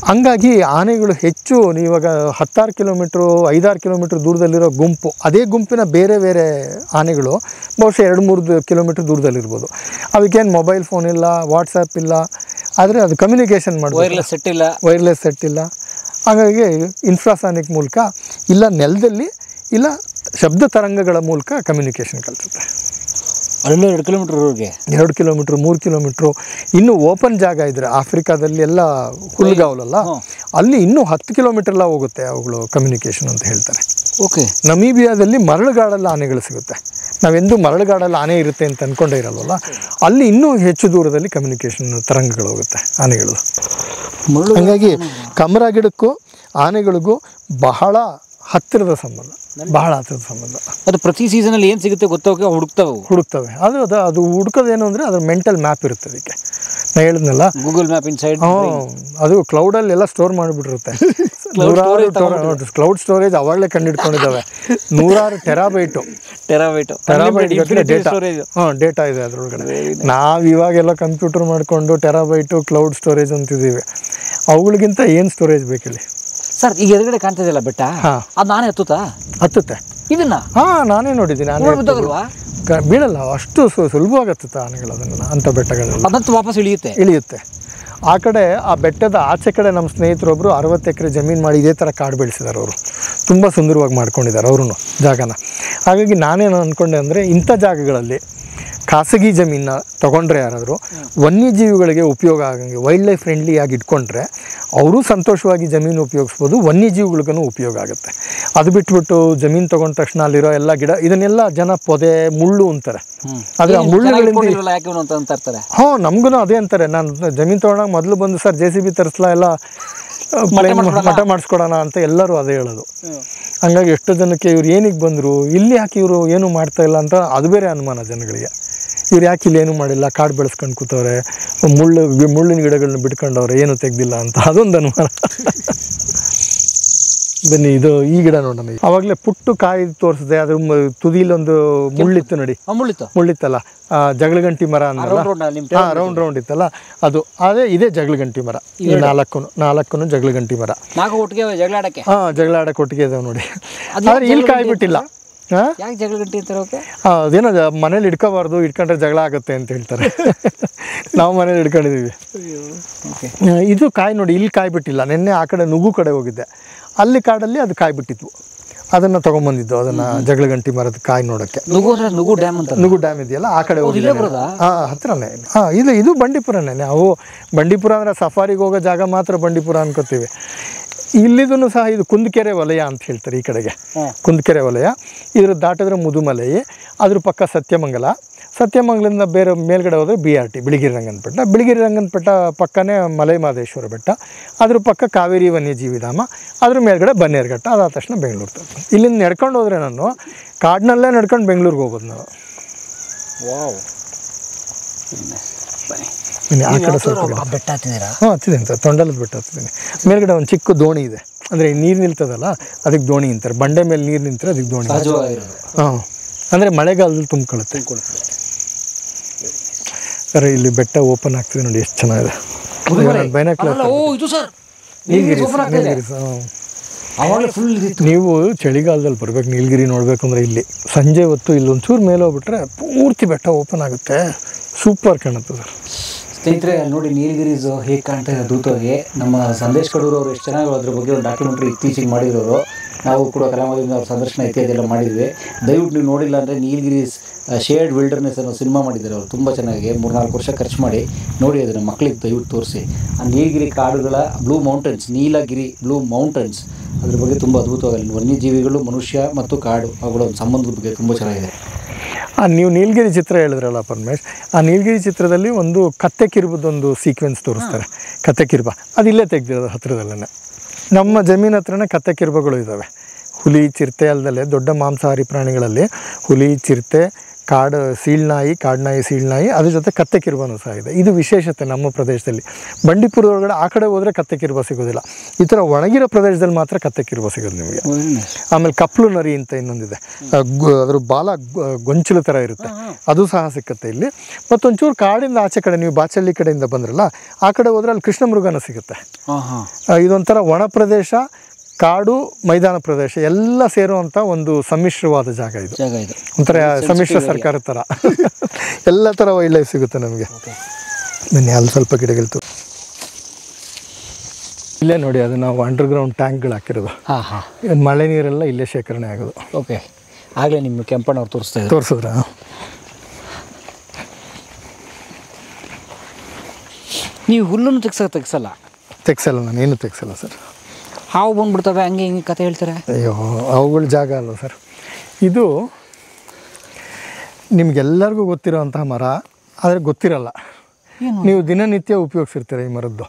ಹಂಗಾಗಿ ಆನೆಗಳು ಹೆಚ್ಚು ಇವಾಗ 16 ಕಿಲೋಮೀಟ್ರು 5-6 ಕಿಲೋಮೀಟ್ರ್ ದೂರದಲ್ಲಿರೋ ಗುಂಪು, ಅದೇ ಗುಂಪಿನ ಬೇರೆ ಬೇರೆ ಆನೆಗಳು ಬಹುಶಃ 2-3 ಕಿಲೋಮೀಟ್ರ್ ದೂರದಲ್ಲಿರ್ಬೋದು. ಅದಕ್ಕೇನು ಮೊಬೈಲ್ ಫೋನ್ ಇಲ್ಲ, ವಾಟ್ಸಪ್ ಇಲ್ಲ, ಆದರೆ ಅದು ಕಮ್ಯುನಿಕೇಷನ್ ಮಾಡಬೇಕು, ವೈರ್ಲೆಸ್ ಸೆಟ್ ಇಲ್ಲ. ಹಾಗಾಗಿ ಇನ್ಫ್ರಾಸಾನಿಕ್ ಮೂಲಕ ಇಲ್ಲ ನೆಲದಲ್ಲಿ ಇಲ್ಲ ಶಬ್ದ ತರಂಗಗಳ ಮೂಲಕ ಕಮ್ಯುನಿಕೇಷನ್ ಕಲಿಸುತ್ತೆ. ಅಲ್ಲೇ 2 ಕಿಲೋಮೀಟ್ರ್ವರೆಗೆ 2 ಕಿಲೋಮೀಟ್ರು 3 ಕಿಲೋಮೀಟ್ರು. ಇನ್ನೂ ಓಪನ್ ಜಾಗ ಇದ್ದರೆ ಆಫ್ರಿಕಾದಲ್ಲಿ ಎಲ್ಲ ಹುಲ್ಗಾವಲಲ್ಲ, ಅಲ್ಲಿ ಇನ್ನೂ 10 ಕಿಲೋಮೀಟ್ರೆಲ್ಲ ಹೋಗುತ್ತೆ ಅವುಗಳು ಕಮ್ಯುನಿಕೇಷನ್ ಅಂತ ಹೇಳ್ತಾರೆ. ಓಕೆ. ನಮೀಬಿಯಾದಲ್ಲಿ ಮರಳುಗಾಡಲ್ಲಿ ಆನೆಗಳು ಸಿಗುತ್ತೆ. ನಾವೆಂದು ಮರಳುಗಾಡಲ್ಲಿ ಆನೆ ಇರುತ್ತೆ ಅಂತ ಅಂದ್ಕೊಂಡೇ ಇರಲ್ವಲ್ಲ, ಅಲ್ಲಿ ಇನ್ನೂ ಹೆಚ್ಚು ದೂರದಲ್ಲಿ ಕಮ್ಯುನಿಕೇಷನ್ ತರಂಗಗಳು ಹೋಗುತ್ತೆ ಆನೆಗಳು. ಹಾಗಾಗಿ ಕಮರ ಗಿಡಕ್ಕೂ ಆನೆಗಳಿಗೂ ಬಹಳ ಹತ್ತಿರದ ಸಂಬಂಧ, ಬಹಳ ಹತ್ತಿರದ ಸಂಬಂಧ. ಅದು ಪ್ರತಿ ಸೀಸನಲ್ಲಿ ಏನು ಸಿಗುತ್ತೆ ಗೊತ್ತಾಗ ಹುಡುಕ್ತವೆ. ಅದು ಹುಡುಕೋದೇನು ಅಂದರೆ ಅದ್ರ ಮೆಂಟಲ್ ಮ್ಯಾಪ್ ಇರುತ್ತೆ ಅದಕ್ಕೆ. ನಾನು ಹೇಳಿದ್ನಲ್ಲ, ಗೂಗಲ್ ಮ್ಯಾಪ್ ಇನ್ಸೈಡ್, ಅದು ಕ್ಲೌಡಲ್ಲಿ ಎಲ್ಲ ಸ್ಟೋರ್ ಮಾಡಿಬಿಟ್ಟಿರುತ್ತೆ. ಕ್ಲೌಡ್ ಸ್ಟೋರೇಜ್ ಅವಾಗಲೇ ಕಂಡುಹಿಡ್ಕೊಂಡಿದ್ದಾವೆ. 100 ಟೆರಾಬೈಟು ಡೇಟಾ ಇದೆ ಅದರೊಳಗಡೆ. ನಾವು ಇವಾಗೆಲ್ಲ ಕಂಪ್ಯೂಟರ್ ಮಾಡಿಕೊಂಡು ಟೆರಾಬೈಟು ಕ್ಲೌಡ್ ಸ್ಟೋರೇಜ್ ಅಂತಿದ್ದೀವಿ. ಅವುಗಳಿಗಿಂತ ಏನು ಸ್ಟೋರೇಜ್ ಬೇಕಿಲ್ಲಿ ಸರ್? ಈಗ ಎದುರುಗಡೆ ಕಾಣ್ತಾ ಇದೆಯಲ್ಲ ಬೆಟ್ಟ, ಅದು ನಾನೇ ಹತ್ತುತ್ತೆ ಇದನ್ನ? ನಾನೇ ನೋಡಿದ್ದೀನಿ. ಬೀಳಲ್ಲ, ಅಷ್ಟು ಸುಲಭವಾಗಿ ಹತ್ತುತ್ತೆ ಆನೆಗಳು ಅದನ್ನೆಲ್ಲ, ಅಂಥ ಬೆಟ್ಟಗಳೆಲ್ಲ. ಅದಂತೂ ವಾಪಸ್ ಇಳಿಯುತ್ತೆ. ಆ ಕಡೆ ಆ ಬೆಟ್ಟದ ಆಚೆ ಕಡೆ ನಮ್ಮ ಸ್ನೇಹಿತರೊಬ್ಬರು 60 ಎಕರೆ ಜಮೀನು ಮಾಡಿ ಇದೇ ಥರ ಕಾಡು ಬೆಳೆಸಿದ್ದಾರೆ. ಅವರು ತುಂಬ ಸುಂದರವಾಗಿ ಮಾಡ್ಕೊಂಡಿದ್ದಾರೆ ಅವರು ಜಾಗನ. ಹಾಗಾಗಿ ನಾನೇನು ಅಂದ್ಕೊಂಡೆ ಅಂದರೆ, ಇಂಥ ಜಾಗಗಳಲ್ಲಿ ಖಾಸಗಿ ಜಮೀನ ತೊಗೊಂಡ್ರೆ ಯಾರಾದರೂ ವನ್ಯಜೀವಿಗಳಿಗೆ ಉಪಯೋಗ ಆಗಂಗೆ ವೈಲ್ಡ್ ಲೈಫ್ ಫ್ರೆಂಡ್ಲಿಯಾಗಿ ಇಟ್ಕೊಂಡ್ರೆ ಅವರು ಸಂತೋಷವಾಗಿ ಜಮೀನು ಉಪಯೋಗಿಸ್ಬೋದು, ವನ್ಯಜೀವಿಗಳಿಗೂ ಉಪಯೋಗ ಆಗುತ್ತೆ. ಅದು ಬಿಟ್ಬಿಟ್ಟು ಜಮೀನು ತೊಗೊಂಡ ತಕ್ಷಣ ಅಲ್ಲಿರೋ ಎಲ್ಲ ಗಿಡ ಇದನ್ನೆಲ್ಲ ಜನ ಪೊದೆ ಮುಳ್ಳು ಅಂತಾರೆ. ಆದರೆ ಆ ಮುಳ್ಳುಗಳಿಂದ ನಮಗೂ ಅದೇ ಅಂತಾರೆ. ನಾನು ಜಮೀನು ತೊಗೊಂಡಾಗ ಮೊದಲು ಬಂದು ಸರ್ JCB ತರಿಸ್ಲಾ ಎಲ್ಲ ಮಠ ಮಾಡಿಸ್ಕೊಡೋಣ ಅಂತ ಎಲ್ಲರೂ ಅದೇ ಹೇಳೋದು. ಹಂಗಾಗಿ ಎಷ್ಟೋ ಜನಕ್ಕೆ ಇವ್ರು ಏನಿಗೆ ಬಂದರು, ಇಲ್ಲಿ ಯಾಕೆ ಇವರು ಏನೂ ಮಾಡ್ತಾ ಇಲ್ಲ ಅಂತ ಅದು ಬೇರೆ ಅನುಮಾನ ಜನಗಳಿಗೆ. ಇವ್ರು ಯಾಕೆ ಇಲ್ಲಿ ಏನೂ ಮಾಡಿಲ್ಲ, ಕಾಡು ಬೆಳೆಸ್ಕೊಂಡು ಕೂತವ್ರೆ, ಮುಳ್ಳಿನ ಗಿಡಗಳನ್ನ ಬಿಟ್ಕೊಂಡವ್ರೆ, ಏನೂ ತೆಗ್ದಿಲ್ಲ ಅಂತ ಅದೊಂದು ಅನುಮಾನ. ಬನ್ನಿ, ಇದು ಈ ಗಿಡ ನೋಡೋಣ. ಅವಾಗಲೇ ಪುಟ್ಟು ಕಾಯಿ ತೋರಿಸಿದೆ, ಅದ್ರ ತುದಿಲೊಂದು ಮುಳ್ಳಿತ್ತು ನೋಡಿ, ಮುಳ್ಳಿತ್ತಲ್ಲ, ಜಗಳಗಂಟಿ ಮರ ಅನ್ನಲ್ಲ, ರೌಂಡ್ ಇತ್ತಲ್ಲ ಅದು. ಇದೇ ಜಗಳಗಂಟಿ ಮರ. ಈ ನಾಲ್ಕು ಜಗಳಗಂಟಿ ಮರ. ಜಗಳ ಆಡಕ್ಕೆ ಒಟ್ಟಿಗೆ ಇದಾವೆ ನೋಡಿ. ಆದರೆ ಇಲ್ಲಿ ಕಾಯಿ ಬಿಟ್ಟಿಲ್ಲ. ಅದೇನೋ ಮನೇಲಿ ಇಟ್ಕೋಬಾರ್ದು, ಇಟ್ಕೊಂಡ್ರೆ ಜಗಳ ಆಗುತ್ತೆ ಅಂತ ಹೇಳ್ತಾರೆ. ನಾವು ಮನೇಲಿ ಇಟ್ಕೊಂಡಿದ್ದೀವಿ. ಇದು ಕಾಯಿ ನೋಡಿ, ಇಲ್ಲಿ ಕಾಯಿ ಬಿಟ್ಟಿಲ್ಲ. ನಿನ್ನೆ ಆ ಕಡೆ ನುಗ್ಗು ಕಡೆ ಹೋಗಿದ್ದೆ, ಅಲ್ಲಿ ಕಾಡಲ್ಲಿ ಅದು ಕಾಯಿ ಬಿಟ್ಟಿದ್ವು. ಅದನ್ನು ತೊಗೊಂಬಂದಿದ್ದು, ಅದನ್ನು ಜಗಳಗಂಟಿ ಮರದ ಕಾಯಿ ನೋಡೋಕ್ಕೆ. ನುಗ್ಗು ಡ್ಯಾಮ್ ಇದೆಯಲ್ಲ ಆ ಕಡೆ ಹೋಗಿದ್ದೆ. ಹತ್ರನೇ. ಇದು ಬಂಡೀಪುರನೇ. ನಾವು ಬಂಡೀಪುರ ಅಂದರೆ ಸಫಾರಿಗೆ ಹೋಗೋ ಜಾಗ ಮಾತ್ರ ಬಂಡೀಪುರ ಅನ್ಕೋತೀವಿ. ಇಲ್ಲಿದೂ ಸಹ ಇದು ಕುಂದಕೆರೆ ವಲಯ ಅಂತ ಹೇಳ್ತಾರೆ. ಈ ಕಡೆಗೆ ಕುಂದಕೆರೆ ವಲಯ. ಇದ್ರ ದಾಟಿದ್ರೆ ಮುದುಮಲೈ, ಅದ್ರ ಪಕ್ಕ ಸತ್ಯಮಂಗಲದಿಂದ ಬೇರೆ ಮೇಲ್ಗಡೆ ಹೋದರೆ BRT ಬಿಳಿಗಿರಿ ರಂಗನ ಬೆಟ್ಟ ಪಕ್ಕನೇ ಮಲೈ ಮಹದೇಶ್ವರ ಬೆಟ್ಟ, ಅದ್ರ ಪಕ್ಕ ಕಾವೇರಿ ವನ್ಯಜೀವಿ ಧಾಮ, ಅದ್ರ ಮೇಲ್ಗಡೆ ಬನ್ನೇರುಘಟ್ಟ. ಅದಾದ ತಕ್ಷಣ ಬೆಂಗಳೂರು ತಲುಪ್ತೀನಿ. ಇಲ್ಲಿಂದ ನಡ್ಕೊಂಡು ಹೋದರೆ ನಾನು ಕಾಡಿನಲ್ಲೇ ನಡ್ಕೊಂಡು ಬೆಂಗಳೂರಿಗೆ ಹೋಗೋದು ನಾವು. ಆ ಕಡೆ ಸ್ವಲ್ಪ ಬೆಟ್ಟ ಹತ್ತಿದ್ದೀರಾ? ಹತ್ತಿದ್ದೀನಿ ಸರ್, ತೊಂಡಲದ ಬೆಟ್ಟ ಹತ್ತಿದ್ದೀನಿ. ಮೇಲ್ಗಡೆ ಒಂದು ಚಿಕ್ಕ ದೋಣಿ ಇದೆ, ಅಂದರೆ ನೀರು ನಿಲ್ತದಲ್ಲ ಅದಕ್ಕೆ ದೋಣಿ ಅಂತಾರೆ. ಬಂಡೆ ಮೇಲೆ ನೀರು ನಿಂತರೆ ಅದಕ್ಕೆ ದೋಣಿ. ಅಂದರೆ ಮಳೆಗಾಲದಲ್ಲಿ ತುಂಬಿಕೊಳ್ಳುತ್ತೆ. ಸರ್ ಇಲ್ಲಿ ಬೆಟ್ಟ ಓಪನ್ ಆಗ್ತಿದೆ ನೋಡಿ, ಎಷ್ಟು ಚೆನ್ನಾಗಿದೆ. ನೀವು ಚಳಿಗಾಲದಲ್ಲಿ ಬರ್ಬೇಕು ನೀಲಗಿರಿ ನೋಡ್ಬೇಕು ಅಂದರೆ ಇಲ್ಲಿ ಸಂಜೆ ಹೊತ್ತು ಇಲ್ಲೊಂಚೂರು ಮೇಲೆ ಹೋಗ್ಬಿಟ್ರೆ ಪೂರ್ತಿ ಬೆಟ್ಟ ಓಪನ್ ಆಗುತ್ತೆ. ಸೂಪರ್ ಕಾಣುತ್ತೆ ಸರ್. ಸ್ನೇಹಿತರೆ, ನೋಡಿ ನೀಲಗಿರೀಸು ಹೇಗೆ ಕಾಣ್ತಾ ಇದೆ ಅದ್ಭುತವಾಗಿ. ನಮ್ಮ ಸಂದೇಶ್ ಕಡೂರು ಅವರು ಎಷ್ಟು ಚೆನ್ನಾಗಿ ಅದ್ರ ಬಗ್ಗೆ ಒಂದು ಡಾಕ್ಯುಮೆಂಟ್ರಿ ಇತ್ತೀಚೆಗೆ ಮಾಡಿರೋರು. ನಾವು ಕೂಡ ಕಲಾವಿದರಿಂದ ಅವ್ರ ಸಂದರ್ಶನ ಇತ್ಯಾದಿಯೆಲ್ಲ ಮಾಡಿದ್ವಿ. ದಯವಿಟ್ಟು ನೀವು ನೋಡಿಲ್ಲ ಅಂದರೆ ನೀಲಗಿರೀಸ್ ಶೇರ್ಡ್ ವಿಲ್ಡರ್ನೆಸ್ ಅನ್ನೋ ಸಿನಿಮಾ ಮಾಡಿದ್ದಾರೆ ಅವರು, ತುಂಬ ಚೆನ್ನಾಗಿ 3-4 ವರ್ಷ ಖರ್ಚು ಮಾಡಿ ನೋಡಿ. ಅದನ್ನು ಮಕ್ಕಳಿಗೆ ದಯವಿಟ್ಟು ತೋರಿಸಿ. ಆ ನೀಲಗಿರಿ ಕಾಡುಗಳ ಬ್ಲೂ ಮೌಂಟನ್ಸ್, ನೀಲಗಿರಿ ಬ್ಲೂ ಮೌಂಟನ್ಸ್, ಅದ್ರ ಬಗ್ಗೆ ತುಂಬ ಅದ್ಭುತವಾಗಿ ವನ್ಯಜೀವಿಗಳು, ಮನುಷ್ಯ ಮತ್ತು ಕಾಡು ಅವುಗಳ ಒಂದು ಸಂಬಂಧದ ಬಗ್ಗೆ ತುಂಬ ಚೆನ್ನಾಗಿದೆ. ನೀವು ನೀಲಗಿರಿ ಚಿತ್ರ ಹೇಳಿದ್ರಲ್ಲ ಪರಮೇಶ್, ಆ ನೀಲಗಿರಿ ಚಿತ್ರದಲ್ಲಿ ಒಂದು ಕತ್ತೆ ಕಿರುಬದೊಂದು ಸೀಕ್ವೆನ್ಸ್ ತೋರಿಸ್ತಾರೆ. ಕತ್ತೆ ಕಿರುಬ ಅದು ಇಲ್ಲೇ ತೆಗೆದಿರೋದು, ಹತ್ರದಲ್ಲೇ ನಮ್ಮ ಜಮೀನು ಹತ್ರನೇ ಕತ್ತೆ ಕಿರುಬಗಳು ಇದ್ದಾವೆ. ಹುಲಿ, ಚಿರತೆ ಅಲ್ಲದೆ ದೊಡ್ಡ ಮಾಂಸಾಹಾರಿ ಪ್ರಾಣಿಗಳಲ್ಲಿ ಹುಲಿ, ಚಿರತೆ, ಕಾಡ್ನಾಯಿ ಸೀಳ್ನಾಯಿ ಅದ್ರ ಜೊತೆ ಕತ್ತೆ ಕಿರುಬನೂ ಸಹ ಇದೆ. ಇದು ವಿಶೇಷತೆ ನಮ್ಮ ಪ್ರದೇಶದಲ್ಲಿ. ಬಂಡೀಪುರದೊಳಗಡೆ ಆ ಕಡೆ ಹೋದರೆ ಕತ್ತೆ ಕಿರುಬ ಸಿಗೋದಿಲ್ಲ. ಈ ಥರ ಒಣಗಿರೋ ಪ್ರದೇಶದಲ್ಲಿ ಮಾತ್ರ ಕತ್ತೆ ಕಿರುಬ ಸಿಗೋದು ನಿಮಗೆ. ಆಮೇಲೆ ಕಪ್ಲು ನರಿ ಅಂತ ಇನ್ನೊಂದಿದೆ, ಅದ್ರ ಬಾಲ ಗೊಂಚಲು ಥರ ಇರುತ್ತೆ, ಅದು ಸಹ ಸಿಕ್ಕತ್ತೆ ಇಲ್ಲಿ. ಮತ್ತೊಂಚೂರು ಕಾಡಿಂದ ಆಚೆ ಕಡೆ ನೀವು ಬಾಚಳ್ಳಿ ಕಡೆಯಿಂದ ಬಂದ್ರಲ್ಲ, ಆ ಕಡೆ ಹೋದರೆ ಅಲ್ಲಿ ಕೃಷ್ಣ ಮೃಗನ ಸಿಗುತ್ತೆ. ಇದೊಂಥರ ಒಣ ಪ್ರದೇಶ, ಕಾಡು, ಮೈದಾನ ಪ್ರದೇಶ ಎಲ್ಲ ಸೇರುವಂಥ ಒಂದು ಸಮ್ಮಿಶ್ರವಾದ ಜಾಗ ಇದು. ಒಂಥರ ಸಮ್ಮಿಶ್ರ ಸರ್ಕಾರ ಥರ ಎಲ್ಲ ಥರ ವೈಲ್ಡ್ ಲೈಫ್ ಸಿಗುತ್ತೆ ನಮಗೆ. ಬನ್ನಿ ಅಲ್ಲಿ ಸ್ವಲ್ಪ ಗಿಡಗಳು ಇಲ್ಲೇ ನೋಡಿ, ಅದು ನಾವು ಅಂಡರ್ಗ್ರೌಂಡ್ ಟ್ಯಾಂಕ್ಗಳು ಹಾಕಿರೋದು. ಮಳೆ ನೀರೆಲ್ಲ ಇಲ್ಲೇ ಶೇಖರಣೆ ಆಗೋದು. ಓಕೆ, ಆಗಲೇ ನಿಮ್ಮ ಕೆಂಪಣ್ಣವ್ರು ತೋರಿಸಿದ್ರ? ನೀವು ಹುಲ್ಲನ್ನು ತೆಗ್ಸಲ್ಲ? ತೆಗ್ಸಲ್ಲ, ನಾನೇನು ತೆಗ್ಸಲ್ಲ ಸರ್. ಹಾವು ಬಂದ್ಬಿಡ್ತವೆ ಹಂಗೆ ಹಿಂಗೆ ಕತೆ ಹೇಳ್ತಾರೆ. ಅಯ್ಯೋ, ಅವುಗಳ ಜಾಗ ಅಲ್ಲ ಸರ್ ಇದು. ನಿಮಗೆಲ್ಲರಿಗೂ ಗೊತ್ತಿರೋವಂತಹ ಮರ, ಆದರೆ ಗೊತ್ತಿರಲ್ಲ. ನೀವು ದಿನನಿತ್ಯ ಉಪಯೋಗಿಸಿರ್ತೀರ ಈ ಮರದ್ದು.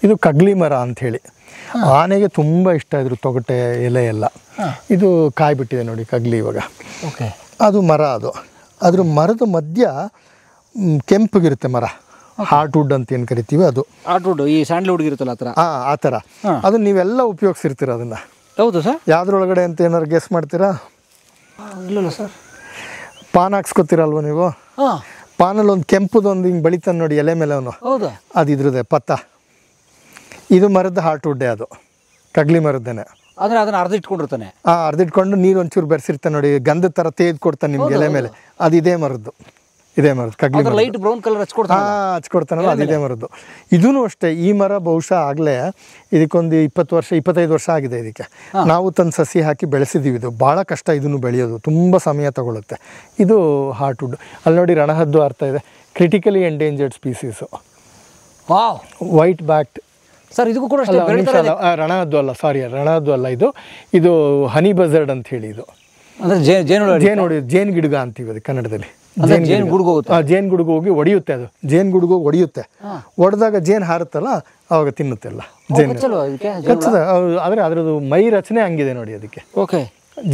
ಇದು ಕಗ್ಲಿ ಮರ ಅಂಥೇಳಿ. ಆನೆಗೆ ತುಂಬ ಇಷ್ಟ ಇದ್ರು ತೊಗಟೆ ಎಲೆ ಎಲ್ಲ. ಇದು ಕಾಯಿ ಬಿಟ್ಟಿದೆ ನೋಡಿ ಕಗ್ಲಿ ಇವಾಗ. ಓಕೆ, ಅದು ಮರ. ಅದ್ರ ಮರದ ಮಧ್ಯ ಕೆಂಪಗಿರುತ್ತೆ ಮರ, ಹಾರ್ಟ್ ವುಡ್ ಅಂತ ಏನು ಕರಿತೀವಿ ಅದು. ಹಾರ್ಟ್ ವುಡ್, ಈ ಸ್ಯಾಂಡಲ್ವುಡ್ ಇರುತ್ತಲ್ಲ ಆ ಥರ. ಆ ಥರ ಅದನ್ನ ನೀವೆಲ್ಲ ಉಪಯೋಗಿಸಿರ್ತೀರ ಅದನ್ನು. ಹೌದು ಸರ್. ಯಾವುದ್ರೊಳಗಡೆ ಅಂತ ಏನಾರು ಗೆಸ್ ಮಾಡ್ತೀರಾ? ಇಲ್ಲ ಸರ್. ಪಾನ್ ಹಾಕ್ಸ್ಕೊತೀರಲ್ವ ನೀವು? ಪಾನಲ್ಲಿ ಒಂದು ಕೆಂಪುದೊಂದು ಹಿಂಗೆ ಬೆಳಿತಾನೆ ನೋಡಿ ಎಲೆ ಮೇಲೆ ಅವನು. ಹೌದಾ? ಅದು ಇದ್ರದ್ದೇ ಪತ್ತ. ಇದು ಮರದ ಹಾರ್ಟ್ ವುಡ್ಡೇ, ಅದು ಕಗ್ಲಿ ಮರದ್ದೇನೆ. ಆದರೆ ಅದನ್ನು ಅರ್ಧಿಟ್ಕೊಂಡಿರ್ತಾನೆ. ಅರ್ಧಿಟ್ಕೊಂಡು ನೀರು ಒಂಚೂರು ಬೆರೆಸಿರ್ತಾನೆ ನೋಡಿ, ಗಂಧದ ಥರ ತೆಗೆದು ಕೊಡ್ತಾನೆ ನಿಮ್ಗೆ ಎಲೆ ಮೇಲೆ. ಅದು ಇದೇ ಮರದ್ದು ಕಗ್ಲಿ ಮರ. ಲೈಟ್ ಬ್ರೌನ್ ಕಲರ್ ಹಚ್ಕೊಡ್ತಾನಲ್ಲ, ಅದು ಇದೇ ಮರದ್ದು. ಇದೂ ಅಷ್ಟೇ. ಈ ಮರ ಬಹುಶಃ ಆಗಲೇ ಇದಕ್ಕೊಂದು 25 ವರ್ಷ ಆಗಿದೆ ಇದಕ್ಕೆ. ನಾವು ತಂದು ಸಸಿ ಹಾಕಿ ಬೆಳೆಸಿದ್ದೀವಿ. ಇದು ಭಾಳ ಕಷ್ಟ ಇದನ್ನು ಬೆಳೆಯೋದು, ತುಂಬ ಸಮಯ ತಗೊಳುತ್ತೆ. ಇದು ಹಾರ್ಟ್ ವುಡ್. ಅಲ್ಲಿ ನೋಡಿ ರಣಹದ್ದು ಅರ್ಥ ಇದೆ, critically endangered species. White backed sir. ಇದಕ್ಕೂ ಕೂಡ ರಣಹದ್ದು ಅಲ್ಲ, ಸಾರಿ, ರಣಹದ್ದು ಅಲ್ಲ, ಇದು ಹನಿ ಬಜರ್ಡ್ ಅಂತ ಹೇಳಿ. ಇದು ಜೇನು ಗಿಡಗ ಅಂತೀವಿ ಅದು ಕನ್ನಡದಲ್ಲಿ. ಜೇನು ಗುಡುಗು ಹೋಗಿ ಹೊಡೆಯುತ್ತೆ, ಅದು ಜೇನು ಗುಡುಗು ಹೊಡೆಯುತ್ತೆ. ಹೊಡೆದಾಗ ಜೇನು ಹಾರುತ್ತಲ್ಲ, ಅವಾಗ ತಿನ್ನುತ್ತೆಲ್ಲ ಜೇನು ಕಚ್ಚದ. ಆದರೆ ಅದರದ್ದು ಮೈ ರಚನೆ ಹಂಗಿದೆ ನೋಡಿ ಅದಕ್ಕೆ. ಓಕೆ,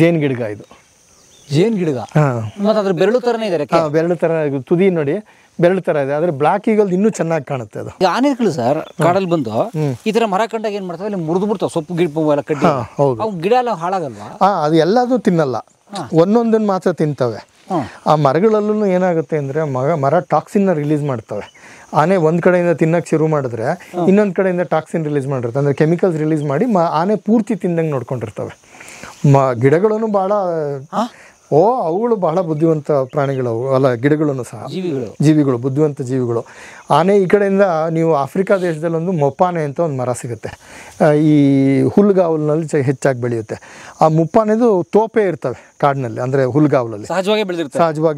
ಜೇನು ಗಿಡಗ ಇದು. ಜೇನು ಗಿಡಗ. ಬೆರಳು ಥರನೇ ಇದೆ. ಬೆರಳು ಥರ ತುದಿ ನೋಡಿ, ಬೆರಳು ಥರ ಇದೆ. ಆದರೆ ಬ್ಲಾಕ್ ಈಗಲ್ ಇನ್ನೂ ಚೆನ್ನಾಗಿ ಕಾಣುತ್ತೆ ಅದು. ಆನೆಗಳು ಸರ್ ಕಾಡಲ್ಲಿ ಬಂದು ಈ ಥರ ಮರ ಕಂಡಾಗ ಏನು ಮಾಡ್ತಾವೆ, ಅಲ್ಲಿ ಮುರಿದು ಬಿಡ್ತಾವೆ ಸೊಪ್ಪು ಗಿಡ ಎಲ್ಲ ಕಡ್ಡಿ. ಹೌದು, ಗಿಡ ಎಲ್ಲ ಹಾಳಾಗಲ್ವಾ? ಅದು ಎಲ್ಲದೂ ತಿನ್ನಲ್ಲ, ಒಂದೊಂದನ್ನು ಮಾತ್ರ ತಿಂತವೆ. ಆ ಮರಗಳಲ್ಲೂ ಏನಾಗುತ್ತೆ ಅಂದರೆ ಮರ ಟಾಕ್ಸಿನ್ನ ರಿಲೀಸ್ ಮಾಡ್ತವೆ. ಆನೆ ಒಂದು ಕಡೆಯಿಂದ ತಿನ್ನಕ್ಕೆ ಶುರು ಮಾಡಿದ್ರೆ ಇನ್ನೊಂದು ಕಡೆಯಿಂದ ಟಾಕ್ಸಿನ್ ರಿಲೀಸ್ ಮಾಡಿರುತ್ತೆ, ಅಂದರೆ ಕೆಮಿಕಲ್ಸ್ ರಿಲೀಸ್ ಮಾಡಿ ಆನೆ ಪೂರ್ತಿ ತಿಂದಂಗೆ ನೋಡ್ಕೊಂಡಿರ್ತವೆ. ಗಿಡಗಳನ್ನು ಭಾಳ ಅವುಗಳು ಬಹಳ ಬುದ್ಧಿವಂತ ಪ್ರಾಣಿಗಳು ಅಲ್ಲ, ಗಿಡಗಳನ್ನು ಸಹ ಜೀವಿಗಳು, ಬುದ್ಧಿವಂತ ಜೀವಿಗಳು. ಆನೆ ಈ ಕಡೆಯಿಂದ ನೀವು ಆಫ್ರಿಕಾ ದೇಶದಲ್ಲೊಂದು ಮೊಪ್ಪಾನೆ ಅಂತ ಒಂದು ಮರ ಸಿಗುತ್ತೆ, ಈ ಹುಲ್ಗಾವಲಿನಲ್ಲಿ ಹೆಚ್ಚಾಗಿ ಬೆಳೆಯುತ್ತೆ. ಆ ಮುಪ್ಪಾನೆದು ತೋಪೆ ಇರ್ತವೆ ಕಾಡಿನಲ್ಲಿ, ಅಂದರೆ ಹುಲ್ಗಾವಲಲ್ಲಿ ಸಹಜವಾಗಿ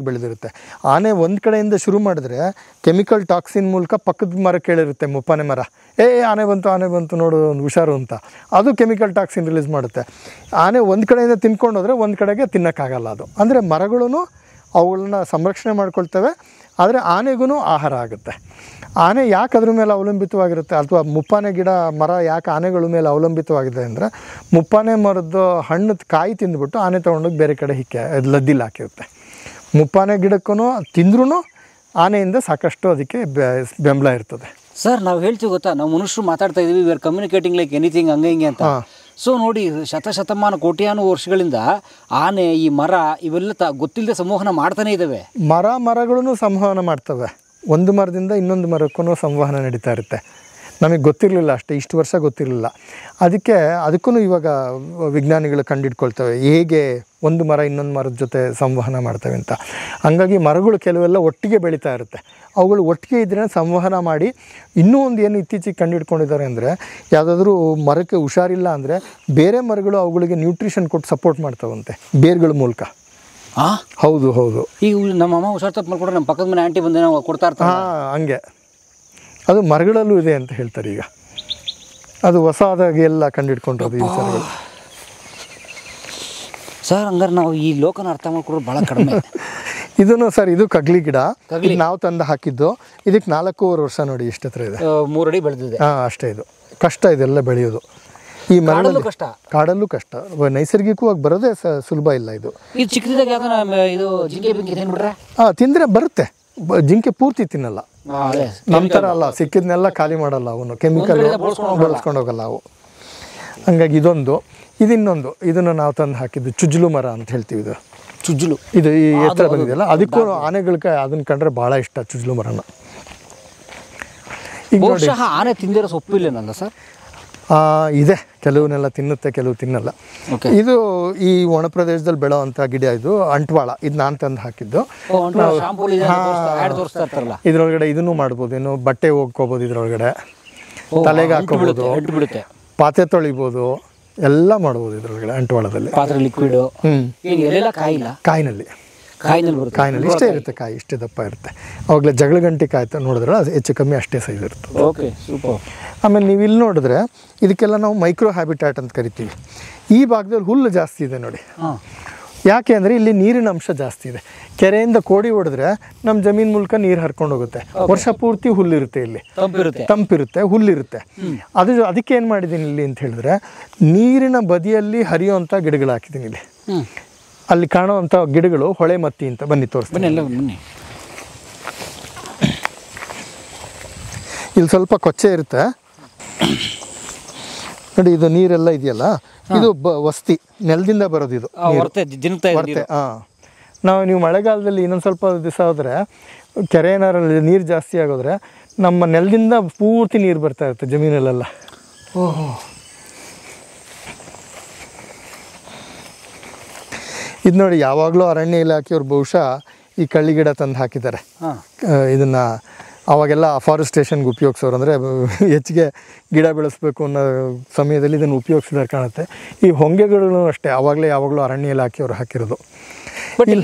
ಬೆಳೆದಿರುತ್ತೆ. ಆನೆ ಒಂದು ಕಡೆಯಿಂದ ಶುರು ಮಾಡಿದ್ರೆ ಕೆಮಿಕಲ್ ಟಾಕ್ಸಿನ್ ಮೂಲಕ ಪಕ್ಕದ ಮರ ಕೇಳಿರುತ್ತೆ, ಮುಪ್ಪಾನೆ ಮರ, ಆನೆ ಬಂತು ನೋಡು ಒಂದು ಹುಷಾರು ಅಂತ. ಅದು ಕೆಮಿಕಲ್ ಟಾಕ್ಸಿನ್ ರಿಲೀಸ್ ಮಾಡುತ್ತೆ. ಆನೆ ಒಂದು ಕಡೆಯಿಂದ ತಿನ್ಕೊಂಡೋದ್ರೆ ಒಂದು ಕಡೆಗೆ ತಿನ್ನೋಕ್ಕಾಗಲ್ಲ ಅದು. ಅಂದರೆ ಮರಗಳೂ ಅವುಗಳನ್ನ ಸಂರಕ್ಷಣೆ ಮಾಡ್ಕೊಳ್ತವೆ, ಆದರೆ ಆನೆಗೂ ಆಹಾರ ಆಗುತ್ತೆ. ಆನೆ ಯಾಕೆ ಅದ್ರ ಮೇಲೆ ಅವಲಂಬಿತವಾಗಿರುತ್ತೆ, ಅಥವಾ ಮುಪ್ಪಾನೆ ಮರ ಯಾಕೆ ಆನೆಗಳ ಮೇಲೆ ಅವಲಂಬಿತವಾಗಿದೆ ಅಂದರೆ, ಮುಪ್ಪಾನೆ ಮರದ ಹಣ್ಣು ಕಾಯಿ ತಿಂದುಬಿಟ್ಟು ಆನೆ ತೊಗೊಂಡೋಗಿ ಬೇರೆ ಕಡೆ ಲದ್ದಿಲ್ಲಿ ಹಾಕಿರುತ್ತೆ. ಮುಪ್ಪಾನೆ ಗಿಡಕ್ಕೂ ತಿಂದ್ರೂ ಆನೆಯಿಂದ ಸಾಕಷ್ಟು ಅದಕ್ಕೆ ಬೆಂಬಲ ಇರ್ತದೆ. ಸರ್, ನಾವು ಹೇಳ್ತೀವಿ ಗೊತ್ತಾ, ನಾವು ಮನುಷ್ಯರು ಮಾತಾಡ್ತಾ ಇದೀವಿ, we are communicating like anything ಹಂಗೆ ಹಿಂಗೆ ಅಂತ. ಸೊ ನೋಡಿ, ಶತಶತಮಾನ ಕೋಟ್ಯಾನು ವರ್ಷಗಳಿಂದ ಆನೆ, ಈ ಮರ ಇವೆಲ್ಲ ಗೊತ್ತಿಲ್ಲದೆ ಸಂವಹನ ಮಾಡ್ತಾನೆ ಇದ್ದಾವೆ. ಮರಗಳೂ ಸಂವಹನ ಮಾಡ್ತವೆ. ಒಂದು ಮರದಿಂದ ಇನ್ನೊಂದು ಮರಕ್ಕೂ ಸಂವಹನ ನಡೀತಾ ಇರುತ್ತೆ. ನಮಗೆ ಗೊತ್ತಿರಲಿಲ್ಲ ಅಷ್ಟೇ, ಇಷ್ಟು ವರ್ಷ ಗೊತ್ತಿರಲಿಲ್ಲ. ಅದಕ್ಕೂ ಇವಾಗ ವಿಜ್ಞಾನಿಗಳು ಕಂಡುಹಿಡ್ಕೊಳ್ತವೆ ಹೇಗೆ ಒಂದು ಮರ ಇನ್ನೊಂದು ಮರದ ಜೊತೆ ಸಂವಹನ ಮಾಡ್ತವೆ ಅಂತ. ಹಂಗಾಗಿ ಮರಗಳು ಕೆಲವೆಲ್ಲ ಒಟ್ಟಿಗೆ ಬೆಳೀತಾ ಇರುತ್ತೆ. ಅವುಗಳು ಒಟ್ಟಿಗೆ ಇದ್ದರೆ ಸಂವಹನ ಮಾಡಿ. ಇನ್ನೂ ಒಂದು ಏನು ಇತ್ತೀಚೆಗೆ ಕಂಡುಹಿಡ್ಕೊಂಡಿದ್ದಾರೆ ಅಂದರೆ, ಯಾವುದಾದ್ರೂ ಮರಕ್ಕೆ ಹುಷಾರಿಲ್ಲ ಅಂದರೆ ಬೇರೆ ಮರಗಳು ಅವುಗಳಿಗೆ ನ್ಯೂಟ್ರಿಷನ್ ಕೊಟ್ಟು ಸಪೋರ್ಟ್ ಮಾಡ್ತಾವಂತೆ ಬೇರ್ಗಳ ಮೂಲಕ. ಹೌದು. ಈಗ ನಮ್ಮ ಅಮ್ಮ ಹುಷಾರು ತಪ್ಪು ಮಾಡ್ಕೊಂಡ್ರೆ ನಮ್ಮ ಪಕ್ಕದ ಮನೆ ಆಂಟಿ ಬಂದು ಕೊಡ್ತಾ ಇರ್ತಾರೆ. ಹಂಗೆ ಅದು ಮರಗಳಲ್ಲೂ ಇದೆ ಅಂತ ಹೇಳ್ತಾರೆ. ಈಗ ಅದು ಹೊಸದಾಗಿ ಎಲ್ಲ ಕಂಡುಹಿಡ್ಕೊಂಡಿರೋದು ಈ ಸರಗಳು. ಸರ್, ಹಂಗಾರೆ ನಾವು ಈ ಲೋಕನ ಅರ್ಥ ಮಾಡ್ಕೊಡೋದು ಭಾಳ ಕಡಿಮೆ. ಇದನ್ನು ಸರ್, ಇದು ಕಗ್ಲಿ ಗಿಡ, ನಾವು ತಂದು ಹಾಕಿದ್ದು. ಇದಕ್ಕೆ 4.5 ವರ್ಷ ನೋಡಿ, ಇಷ್ಟು ಹತ್ರ ಇದೆ. 3 ಅಡಿ ಬೆಳೆದಿದೆ. ಅಷ್ಟೇ. ಇದು ಕಷ್ಟ ಇದೆಲ್ಲ ಬೆಳೆಯೋದು. ಈ ಮರಳಲ್ಲಿ ಕಷ್ಟ. ಕಾಡಲ್ಲೂ ಕಷ್ಟ, ನೈಸರ್ಗಿಕವಾಗಿ ಬರೋದೇ ಸುಲಭ ಇಲ್ಲ ಇದು. ಇದು ಚಿಕ್ಕದಾಗ ಯಾವ್ದಾನ ಇದು ಜಿಂಕೆ ಬಿಂಕೆ ತಿನ್ಬಿಟ್ರೆ ತಿಂದರೆ ಬರುತ್ತೆ, ಜಿಂಕೆ ಪೂರ್ತಿ ತಿನ್ನಲ್ಲ. ನಮ್ಮ ಥರ ಅಲ್ಲ, ಸಿಕ್ಕಿದ್ನೆಲ್ಲ ಖಾಲಿ ಮಾಡಲ್ಲ ಅವನು, ಕೆಮಿಕಲ್ ಬಳಸ್ಕೊಂಡು ಹೋಗಲ್ಲ ಅವು. ಹಂಗಾಗಿ ಇದೊಂದು, ಇನ್ನೊಂದು ಇದನ್ನು ನಾವು ತಂದು ಹಾಕಿದ್ದು ಚುಜ್ಜಲು ಮರ ಅಂತ ಹೇಳ್ತೀವಿ. ಇದು ಚುಜ್ಜಲು, ಇದು ಈ ಎತ್ತರ ಬಂದಿದೆಯಲ್ಲ, ಅದಕ್ಕೂ ಆನೆಗಳಿಗೆ ಅದನ್ನ ಕಂಡ್ರೆ ಭಾಳ ಇಷ್ಟ ಚುಜ್ಜಲು ಮರನ. ಈಗ ನೋಡಿ, ಬಹುಶಃ ಆನೆ ತಿಂದಿರೋ ಸೊಪ್ಪಿಲ್ಲೇನಲ್ಲ ಸರ್? ಇದೆ, ಕೆಲವನ್ನೆಲ್ಲ ತಿನ್ನುತ್ತೆ, ಕೆಲವು ತಿನ್ನಲ್ಲ. ಇದು ಈ ಒಣ ಪ್ರದೇಶದಲ್ಲಿ ಬೆಳೋ ಅಂತ ಗಿಡ, ಇದು ಅಂಟ್ವಾಳ. ಇದು ನಾನು ತಂದು ಹಾಕಿದ್ದು. ಇದ್ರೊಳಗಡೆ ಇದನ್ನು ಮಾಡ್ಬೋದು, ಏನು ಬಟ್ಟೆ ಹೋಗ್ಕೋಬೋದು, ಇದ್ರೊಳಗಡೆ ತಲೆಗೆ ಹಾಕೋಬೋದು, ಪಾತ್ರೆ ತೊಳಿಬೋದು, ಎಲ್ಲ ಮಾಡ್ಬೋದು ಇದ್ರೊಳಗಡೆ ಅಂಟ್ವಾಳದಲ್ಲಿ. ಪಾತ್ರೆ ಲಿಕ್ವಿಡ್ ಕಾಯಿನಲ್ಲಿ ಇಷ್ಟೇ ಇರುತ್ತೆ, ಕಾಯಿ ಇಷ್ಟೇ ದಪ್ಪ ಇರುತ್ತೆ. ಅವಾಗಲೇ ಜಗಳ ಗಂಟೆ ಕಾಯ್ತಾ ನೋಡಿದ್ರೆ ಅದು ಹೆಚ್ಚು ಕಮ್ಮಿ ಅಷ್ಟೇ ಸೈಜ್ ಇರುತ್ತೆ. ಆಮೇಲೆ ನೀವು ಇಲ್ಲಿ ನೋಡಿದ್ರೆ ಇದಕ್ಕೆಲ್ಲ ನಾವು ಮೈಕ್ರೋ ಹ್ಯಾಬಿಟ್ಯಾಟ್ ಅಂತ ಕರಿತೀವಿ. ಈ ಭಾಗದಲ್ಲಿ ಹುಲ್ಲು ಜಾಸ್ತಿ ಇದೆ ನೋಡಿ. ಯಾಕೆ ಅಂದರೆ ಇಲ್ಲಿ ನೀರಿನ ಅಂಶ ಜಾಸ್ತಿ ಇದೆ. ಕೆರೆಯಿಂದ ಕೋಡಿ ಹೊಡೆದ್ರೆ ನಮ್ಮ ಜಮೀನು ಮೂಲಕ ನೀರು ಹರ್ಕೊಂಡು ಹೋಗುತ್ತೆ. ವರ್ಷ ಪೂರ್ತಿ ಹುಲ್ಲಿರುತ್ತೆ, ಇಲ್ಲಿ ತಂಪಿರುತ್ತೆ, ಹುಲ್ಲಿರುತ್ತೆ. ಅದಕ್ಕೆ ಏನು ಮಾಡಿದ್ದೀನಿ ಇಲ್ಲಿ ಅಂತ ಹೇಳಿದ್ರೆ, ನೀರಿನ ಬದಿಯಲ್ಲಿ ಹರಿಯುವಂಥ ಗಿಡಗಳು ಹಾಕಿದ್ದೀನಿ ಇಲ್ಲಿ. ಅಲ್ಲಿ ಕಾಣುವಂಥ ಗಿಡಗಳು ಹೊಳೆ ಮತ್ತಿ ಅಂತ. ಬನ್ನಿ ತೋರಿಸ್ತೀನಿ. ಇಲ್ಲಿ ಸ್ವಲ್ಪ ಕೊಚ್ಚೆ ಇರುತ್ತೆ ನೋಡಿ. ಇದು ನೀರೆಲ್ಲ ಇದೆಯಲ್ಲ, ಇದು ವಸ್ತಿ, ನೆಲದಿಂದ ಬರೋದು ಇದು ಹೊರತೆ. ನೀವು ಮಳೆಗಾಲದಲ್ಲಿ ಇನ್ನೊಂದು ಸ್ವಲ್ಪ ದಿವಸ ಹೋದರೆ, ಕೆರೆ ಏನಾರಲ್ಲಿ ನೀರು ಜಾಸ್ತಿ ಆಗೋದ್ರೆ ನಮ್ಮ ನೆಲದಿಂದ ಪೂರ್ತಿ ನೀರು ಬರ್ತಾ ಇರುತ್ತೆ ಜಮೀನಲ್ಲೆಲ್ಲ. ಇದು ನೋಡಿ, ಯಾವಾಗಲೂ ಅರಣ್ಯ ಇಲಾಖೆಯವ್ರು ಬಹುಶಃ ಈ ಕಳ್ಳಿ ಗಿಡ ತಂದು ಹಾಕಿದ್ದಾರೆ. ಇದನ್ನು ಅವಾಗೆಲ್ಲ ಫಾರೆಸ್ಟೇಷನ್ಗೆ ಉಪಯೋಗಿಸೋರು, ಅಂದರೆ ಹೆಚ್ಚಿಗೆ ಗಿಡ ಬೆಳೆಸಬೇಕು ಅನ್ನೋ ಸಮಯದಲ್ಲಿ ಇದನ್ನು ಉಪಯೋಗಿಸಿದಾರೆ ಕಾಣುತ್ತೆ. ಈ ಹೊಂಗೆಗಳು ಅಷ್ಟೇ, ಯಾವಾಗಲೂ ಅರಣ್ಯ ಇಲಾಖೆಯವರು ಹಾಕಿರೋದು.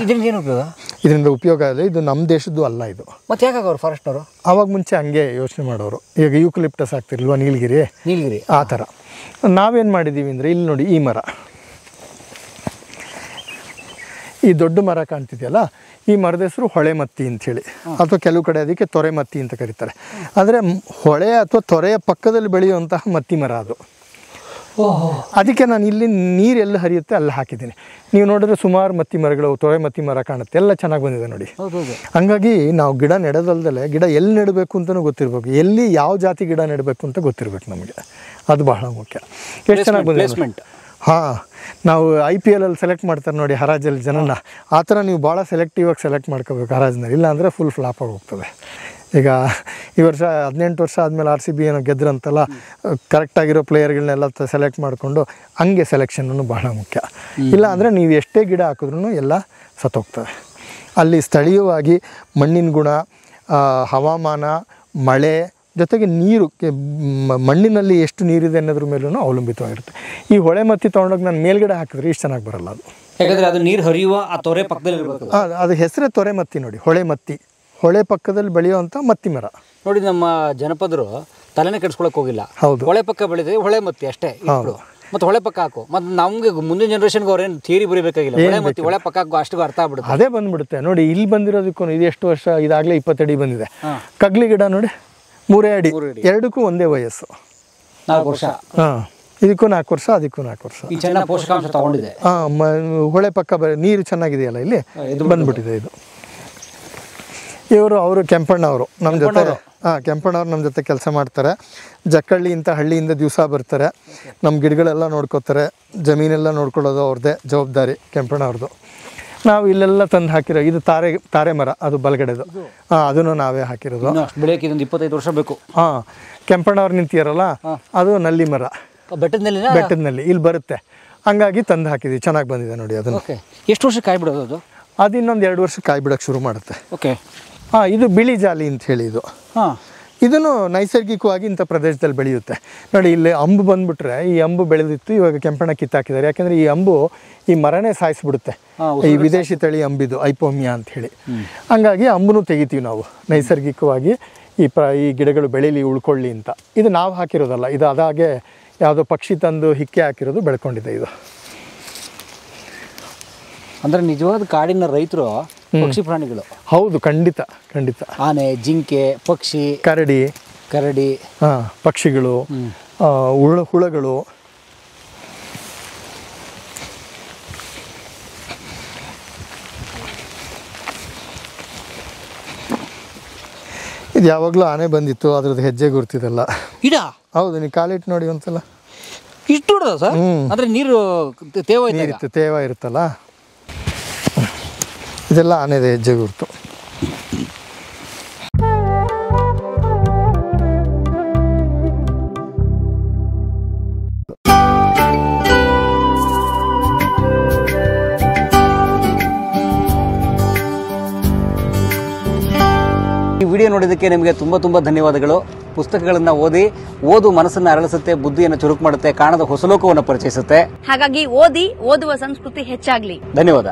ಇದರಿಂದ ಉಪಯೋಗ ಇದೆ. ಇದು ನಮ್ಮ ದೇಶದ್ದು ಅಲ್ಲ ಇದು. ಮತ್ತೆ ಯಾಕೆ ಫಾರೆಸ್ಟ್ನವರು ಆವಾಗ ಮುಂಚೆ ಹಂಗೆ ಯೋಚನೆ ಮಾಡೋರು. ಈಗ ಯೂಕಲಿಪ್ಟಸ್ ಆಗ್ತಿರ್ಲ್ವ, ನೀಲಗಿರಿ ಆ ಥರ. ನಾವೇನು ಮಾಡಿದ್ದೀವಿ ಅಂದರೆ, ಇಲ್ಲಿ ನೋಡಿ, ಈ ಮರ, ಈ ದೊಡ್ಡ ಮರ ಕಾಣ್ತಿದೆಯಲ್ಲ, ಈ ಮರದ ಹೆಸರು ಹೊಳೆ ಮತ್ತಿ ಅಂಥೇಳಿ, ಅಥವಾ ಕೆಲವು ಕಡೆ ಅದಕ್ಕೆ ತೊರೆ ಮತ್ತಿ ಅಂತ ಕರೀತಾರೆ. ಅಂದರೆ ಹೊಳೆ ಅಥವಾ ತೊರೆಯ ಪಕ್ಕದಲ್ಲಿ ಬೆಳೆಯುವಂತಹ ಮತ್ತಿ ಮರ ಅದು. ಅದಕ್ಕೆ ನಾನು ಇಲ್ಲಿ ನೀರೆಲ್ಲ ಹರಿಯುತ್ತೆ ಅಲ್ಲಿ ಹಾಕಿದ್ದೀನಿ. ನೀವು ನೋಡಿದ್ರೆ ಸುಮಾರು ಮತ್ತಿ ಮರಗಳು, ತೊರೆ ಮತ್ತಿ ಮರ ಕಾಣುತ್ತೆ, ಎಲ್ಲ ಚೆನ್ನಾಗಿ ಬಂದಿದೆ ನೋಡಿ. ಹಂಗಾಗಿ ನಾವು ಗಿಡ ನೆಡೋದಲ್ದಲೆ ಗಿಡ ಎಲ್ಲಿ ನೆಡಬೇಕು ಅಂತಲೂ ಗೊತ್ತಿರಬೇಕು, ಎಲ್ಲಿ ಯಾವ ಜಾತಿ ಗಿಡ ನೆಡಬೇಕು ಅಂತ ಗೊತ್ತಿರಬೇಕು ನಮಗೆ. ಅದು ಬಹಳ ಮುಖ್ಯ. ಎಷ್ಟು ಚೆನ್ನಾಗಿ ಬಂದಿದೆ. ನಾವು IPL ಅಲ್ಲಿ ಸೆಲೆಕ್ಟ್ ಮಾಡ್ತಾರೆ ನೋಡಿ ಹರಾಜಲ್ಲಿ ಜನನ, ಆ ಥರ ನೀವು ಭಾಳ ಸೆಲೆಕ್ಟಿವಾಗಿ ಸೆಲೆಕ್ಟ್ ಮಾಡ್ಕೋಬೇಕು ಹರಾಜಿನಲ್ಲಿ, ಇಲ್ಲಾಂದರೆ ಫುಲ್ ಫ್ಲಾಪ್ ಆಗಿ ಹೋಗ್ತದೆ. ಈಗ ಈ ವರ್ಷ 18 ವರ್ಷ ಆದಮೇಲೆ RCB ಏನೋ ಗೆದ್ರಂತಲ್ಲ, ಕರೆಕ್ಟಾಗಿರೋ ಪ್ಲೇಯರ್ಗಳನ್ನೆಲ್ಲ ಸೆಲೆಕ್ಟ್ ಮಾಡಿಕೊಂಡು, ಹಂಗೆ ಸೆಲೆಕ್ಷನ್ನು ಬಹಳ ಮುಖ್ಯ. ಇಲ್ಲ ಅಂದರೆ ನೀವು ಎಷ್ಟೇ ಗಿಡ ಹಾಕಿದ್ರೂ ಎಲ್ಲ ಸತ್ತೋಗ್ತವೆ. ಅಲ್ಲಿ ಸ್ಥಳೀಯವಾಗಿ ಮಣ್ಣಿನ ಗುಣ, ಹವಾಮಾನ, ಮಳೆ, ಜೊತೆಗೆ ನೀರು, ಮಣ್ಣಿನಲ್ಲಿ ಎಷ್ಟು ನೀರಿದೆ ಅನ್ನೋದ್ರ ಮೇಲೂ ಅವಲಂಬಿತವಾಗಿರುತ್ತೆ. ಈ ಹೊಳೆ ಮತ್ತಿ ತೊಗೊಂಡೋಗಿ ನಾನು ಮೇಲ್ಗಡೆ ಹಾಕಿದ್ರೆ ಇಷ್ಟು ಚೆನ್ನಾಗಿ ಬರಲ್ಲ ಅದು. ಯಾಕಂದರೆ ಅದು ನೀರು ಹರಿಯುವ ಆ ತೊರೆ ಪಕ್ಕದಲ್ಲಿ ಇರಬೇಕು. ಅದು ಹೆಸರೇ ತೊರೆ ಮತ್ತಿ ನೋಡಿ, ಹೊಳೆ ಮತ್ತಿ, ಹೊಳೆ ಪಕ್ಕದಲ್ಲಿ ಬೆಳೆಯುವಂಥ ಮತ್ತಿ ಮರ. ನೋಡಿ, ನಮ್ಮ ಜನಪದರು ತಲೆನೇ ಕೆಡಿಸ್ಕೊಳಕ್ಕೆ ಹೋಗಿಲ್ಲ. ಹೌದು, ಹೊಳೆ ಪಕ್ಕ ಬೆಳೆದ್ರೆ ಹೊಳೆ ಮತ್ತಿ ಅಷ್ಟೇ. ಮತ್ತೆ ಹೊಳೆ ಪಕ್ಕ ಹಾಕು, ಮತ್ತೆ ನಮ್ಗೆ ಮುಂದಿನ ಜನರೇಷನ್ಗೆ ಅವ್ರೇನು ಥಿಯರಿ ಬರೀಬೇಕಾಗಿಲ್ಲ, ಹೊಳೆ ಮತ್ತಿ ಹೊಳೆ ಪಕ್ಕ ಹಾಕು, ಅಷ್ಟು ಅರ್ಥ ಆಗ್ಬಿಡುತ್ತೆ. ಅದೇ ಬಂದ್ಬಿಡುತ್ತೆ ನೋಡಿ. ಇಲ್ಲಿ ಬಂದಿರೋದಕ್ಕೂ ಇದು ಎಷ್ಟು ವರ್ಷ, ಇದಾಗಲೇ 20 ಅಡಿ ಬಂದಿದೆ. ಕಗ್ಲಿ ಗಿಡ ನೋಡಿ 3 ಅಡಿ, ಎರಡಕ್ಕೂ ಒಂದೇ ವಯಸ್ಸು, 4 ವರ್ಷ. ಇದಕ್ಕೂ 4 ವರ್ಷ, ಅದಕ್ಕೂ 4 ವರ್ಷ. ಚೆನ್ನಾಗಿ ಪೋಷಕಾಂಶ ತಗೊಂಡಿದೆ. ಹೊಳೆ ಪಕ್ಕ ನೀರು ಚೆನ್ನಾಗಿದೆಯಲ್ಲ, ಇಲ್ಲಿ ಬಂದ್ಬಿಟ್ಟಿದೆ ಇದು. ಅವರು ಕೆಂಪಣ್ಣವರು ನಮ್ಮ ಜೊತೆ, ಕೆಂಪಣ್ಣವ್ರು ನಮ್ಮ ಜೊತೆ ಕೆಲಸ ಮಾಡ್ತಾರೆ. ಜಕ್ಕಳ್ಳಿ ಇಂಥ ಹಳ್ಳಿಯಿಂದ ದಿವಸ ಬರ್ತಾರೆ, ನಮ್ಮ ಗಿಡಗಳೆಲ್ಲ ನೋಡ್ಕೋತಾರೆ, ಜಮೀನೆಲ್ಲ ನೋಡ್ಕೊಳ್ಳೋದು ಅವ್ರದ್ದೇ ಜವಾಬ್ದಾರಿ ಕೆಂಪಣ್ಣವ್ರದ್ದು. ನಾವು ಇಲ್ಲೆಲ್ಲ ತಂದು ಹಾಕಿರೋ ಇದು ತಾರೆ ಮರ, ಅದು ಬಲಗಡೆದು. ಅದನ್ನು ನಾವೇ ಹಾಕಿರೋದು. ಬೆಳೆಯೋಕೆ 25 ವರ್ಷ ಬೇಕು. ಕೆಂಪಣ್ಣವ್ರು ನಿಂತಿರಲ್ಲ, ಅದು ನಲ್ಲಿ ಮರ, ಬೆಟ್ಟದಲ್ಲಿ ಇಲ್ಲಿ ಬರುತ್ತೆ. ಹಂಗಾಗಿ ತಂದು ಹಾಕಿದ್ವಿ, ಚೆನ್ನಾಗಿ ಬಂದಿದೆ ನೋಡಿ. ಅದನ್ನು ಎಷ್ಟು ವರ್ಷ ಕಾಯಿ ಬಿಡೋದು ಅದು? ಅದು ಇನ್ನೊಂದು 2 ವರ್ಷ ಕಾಯಿ ಬಿಡೋಕ್ಕೆ ಶುರು ಮಾಡುತ್ತೆ. ಓಕೆ. ಇದು ಬಿಳಿ ಜಾಲಿ ಅಂತ ಹೇಳಿ ಇದು. ಇದನ್ನು ನೈಸರ್ಗಿಕವಾಗಿ ಇಂಥ ಪ್ರದೇಶದಲ್ಲಿ ಬೆಳೆಯುತ್ತೆ ನೋಡಿ. ಇಲ್ಲಿ ಅಂಬು ಬಂದುಬಿಟ್ರೆ, ಈ ಅಂಬು ಬೆಳೆದಿತ್ತು, ಇವಾಗ ಕೆಂಪಣ್ಣ ಕಿತ್ತಾಕಿದ್ದಾರೆ. ಯಾಕೆಂದರೆ ಈ ಅಂಬು ಈ ಮರನೇ ಸಾಯಿಸ್ಬಿಡುತ್ತೆ. ಈ ವಿದೇಶಿ ತಳಿ ಅಂಬಿದು, ಐಪೋಮಿಯಾ ಅಂತ ಹೇಳಿ. ಹಂಗಾಗಿ ಅಂಬುನೂ ತೆಗಿತೀವಿ ನಾವು ನೈಸರ್ಗಿಕವಾಗಿ, ಈ ಗಿಡಗಳು ಬೆಳೀಲಿ, ಉಳ್ಕೊಳ್ಳಿ ಅಂತ. ಇದು ನಾವು ಹಾಕಿರೋದಲ್ಲ, ಇದು ಅದಾಗೆ ಯಾವುದೋ ಪಕ್ಷಿ ತಂದು ಹಿಕ್ಕೆ ಹಾಕಿರೋದು, ಬೆಳ್ಕೊಂಡಿದೆ ಇದು. ಅಂದರೆ ನಿಜವಾದ ಕಾಡಿನ ರೈತರು ಪಕ್ಷಿ ಪ್ರಾಣಿಗಳು. ಹೌದು, ಖಂಡಿತ ಖಂಡಿತ. ಆನೆ, ಜಿಂಕೆ, ಪಕ್ಷಿ, ಕರಡಿ, ಪಕ್ಷಿಗಳು, ಹುಳಗಳು, ಇದು ಯಾವಾಗಲೂ ಆನೆ ಬಂದಿತ್ತು, ಅದ್ರದ್ದು ಹೆಜ್ಜೆ ಗುರ್ತಿದಲ್ಲ. ಇಡ ಹೌದು, ನೀವು ಕಾಲಿಟ್ಟು ನೋಡಿ ಒಂದ್ಸಲ. ಇಷ್ಟು ಹೊಡೆದ ಸರ್? ಅಂದರೆ ನೀರು ತೇವ ನೀರಿತ್ತು, ತೇವ ಇರುತ್ತಲ್ಲ, ಇದೆಲ್ಲ ಆನೆದ ಹೆಜ್ಜೆ ಗುರ್ತು. ಈ ವಿಡಿಯೋ ನೋಡಿದ್ದಕ್ಕೆ ನಿಮಗೆ ತುಂಬ ಧನ್ಯವಾದಗಳು. ಪುಸ್ತಕಗಳನ್ನು ಓದು ಮನಸ್ಸನ್ನು ಅರಳಿಸುತ್ತೆ, ಬುದ್ಧಿಯನ್ನು ಚುರುಕು ಮಾಡುತ್ತೆ, ಕಾಣದ ಹೊಸ ಲೋಕವನ್ನು ಪರಿಚಯಿಸುತ್ತೆ. ಹಾಗಾಗಿ ಓದುವ ಸಂಸ್ಕೃತಿ ಹೆಚ್ಚಾಗ್ಲಿ. ಧನ್ಯವಾದ.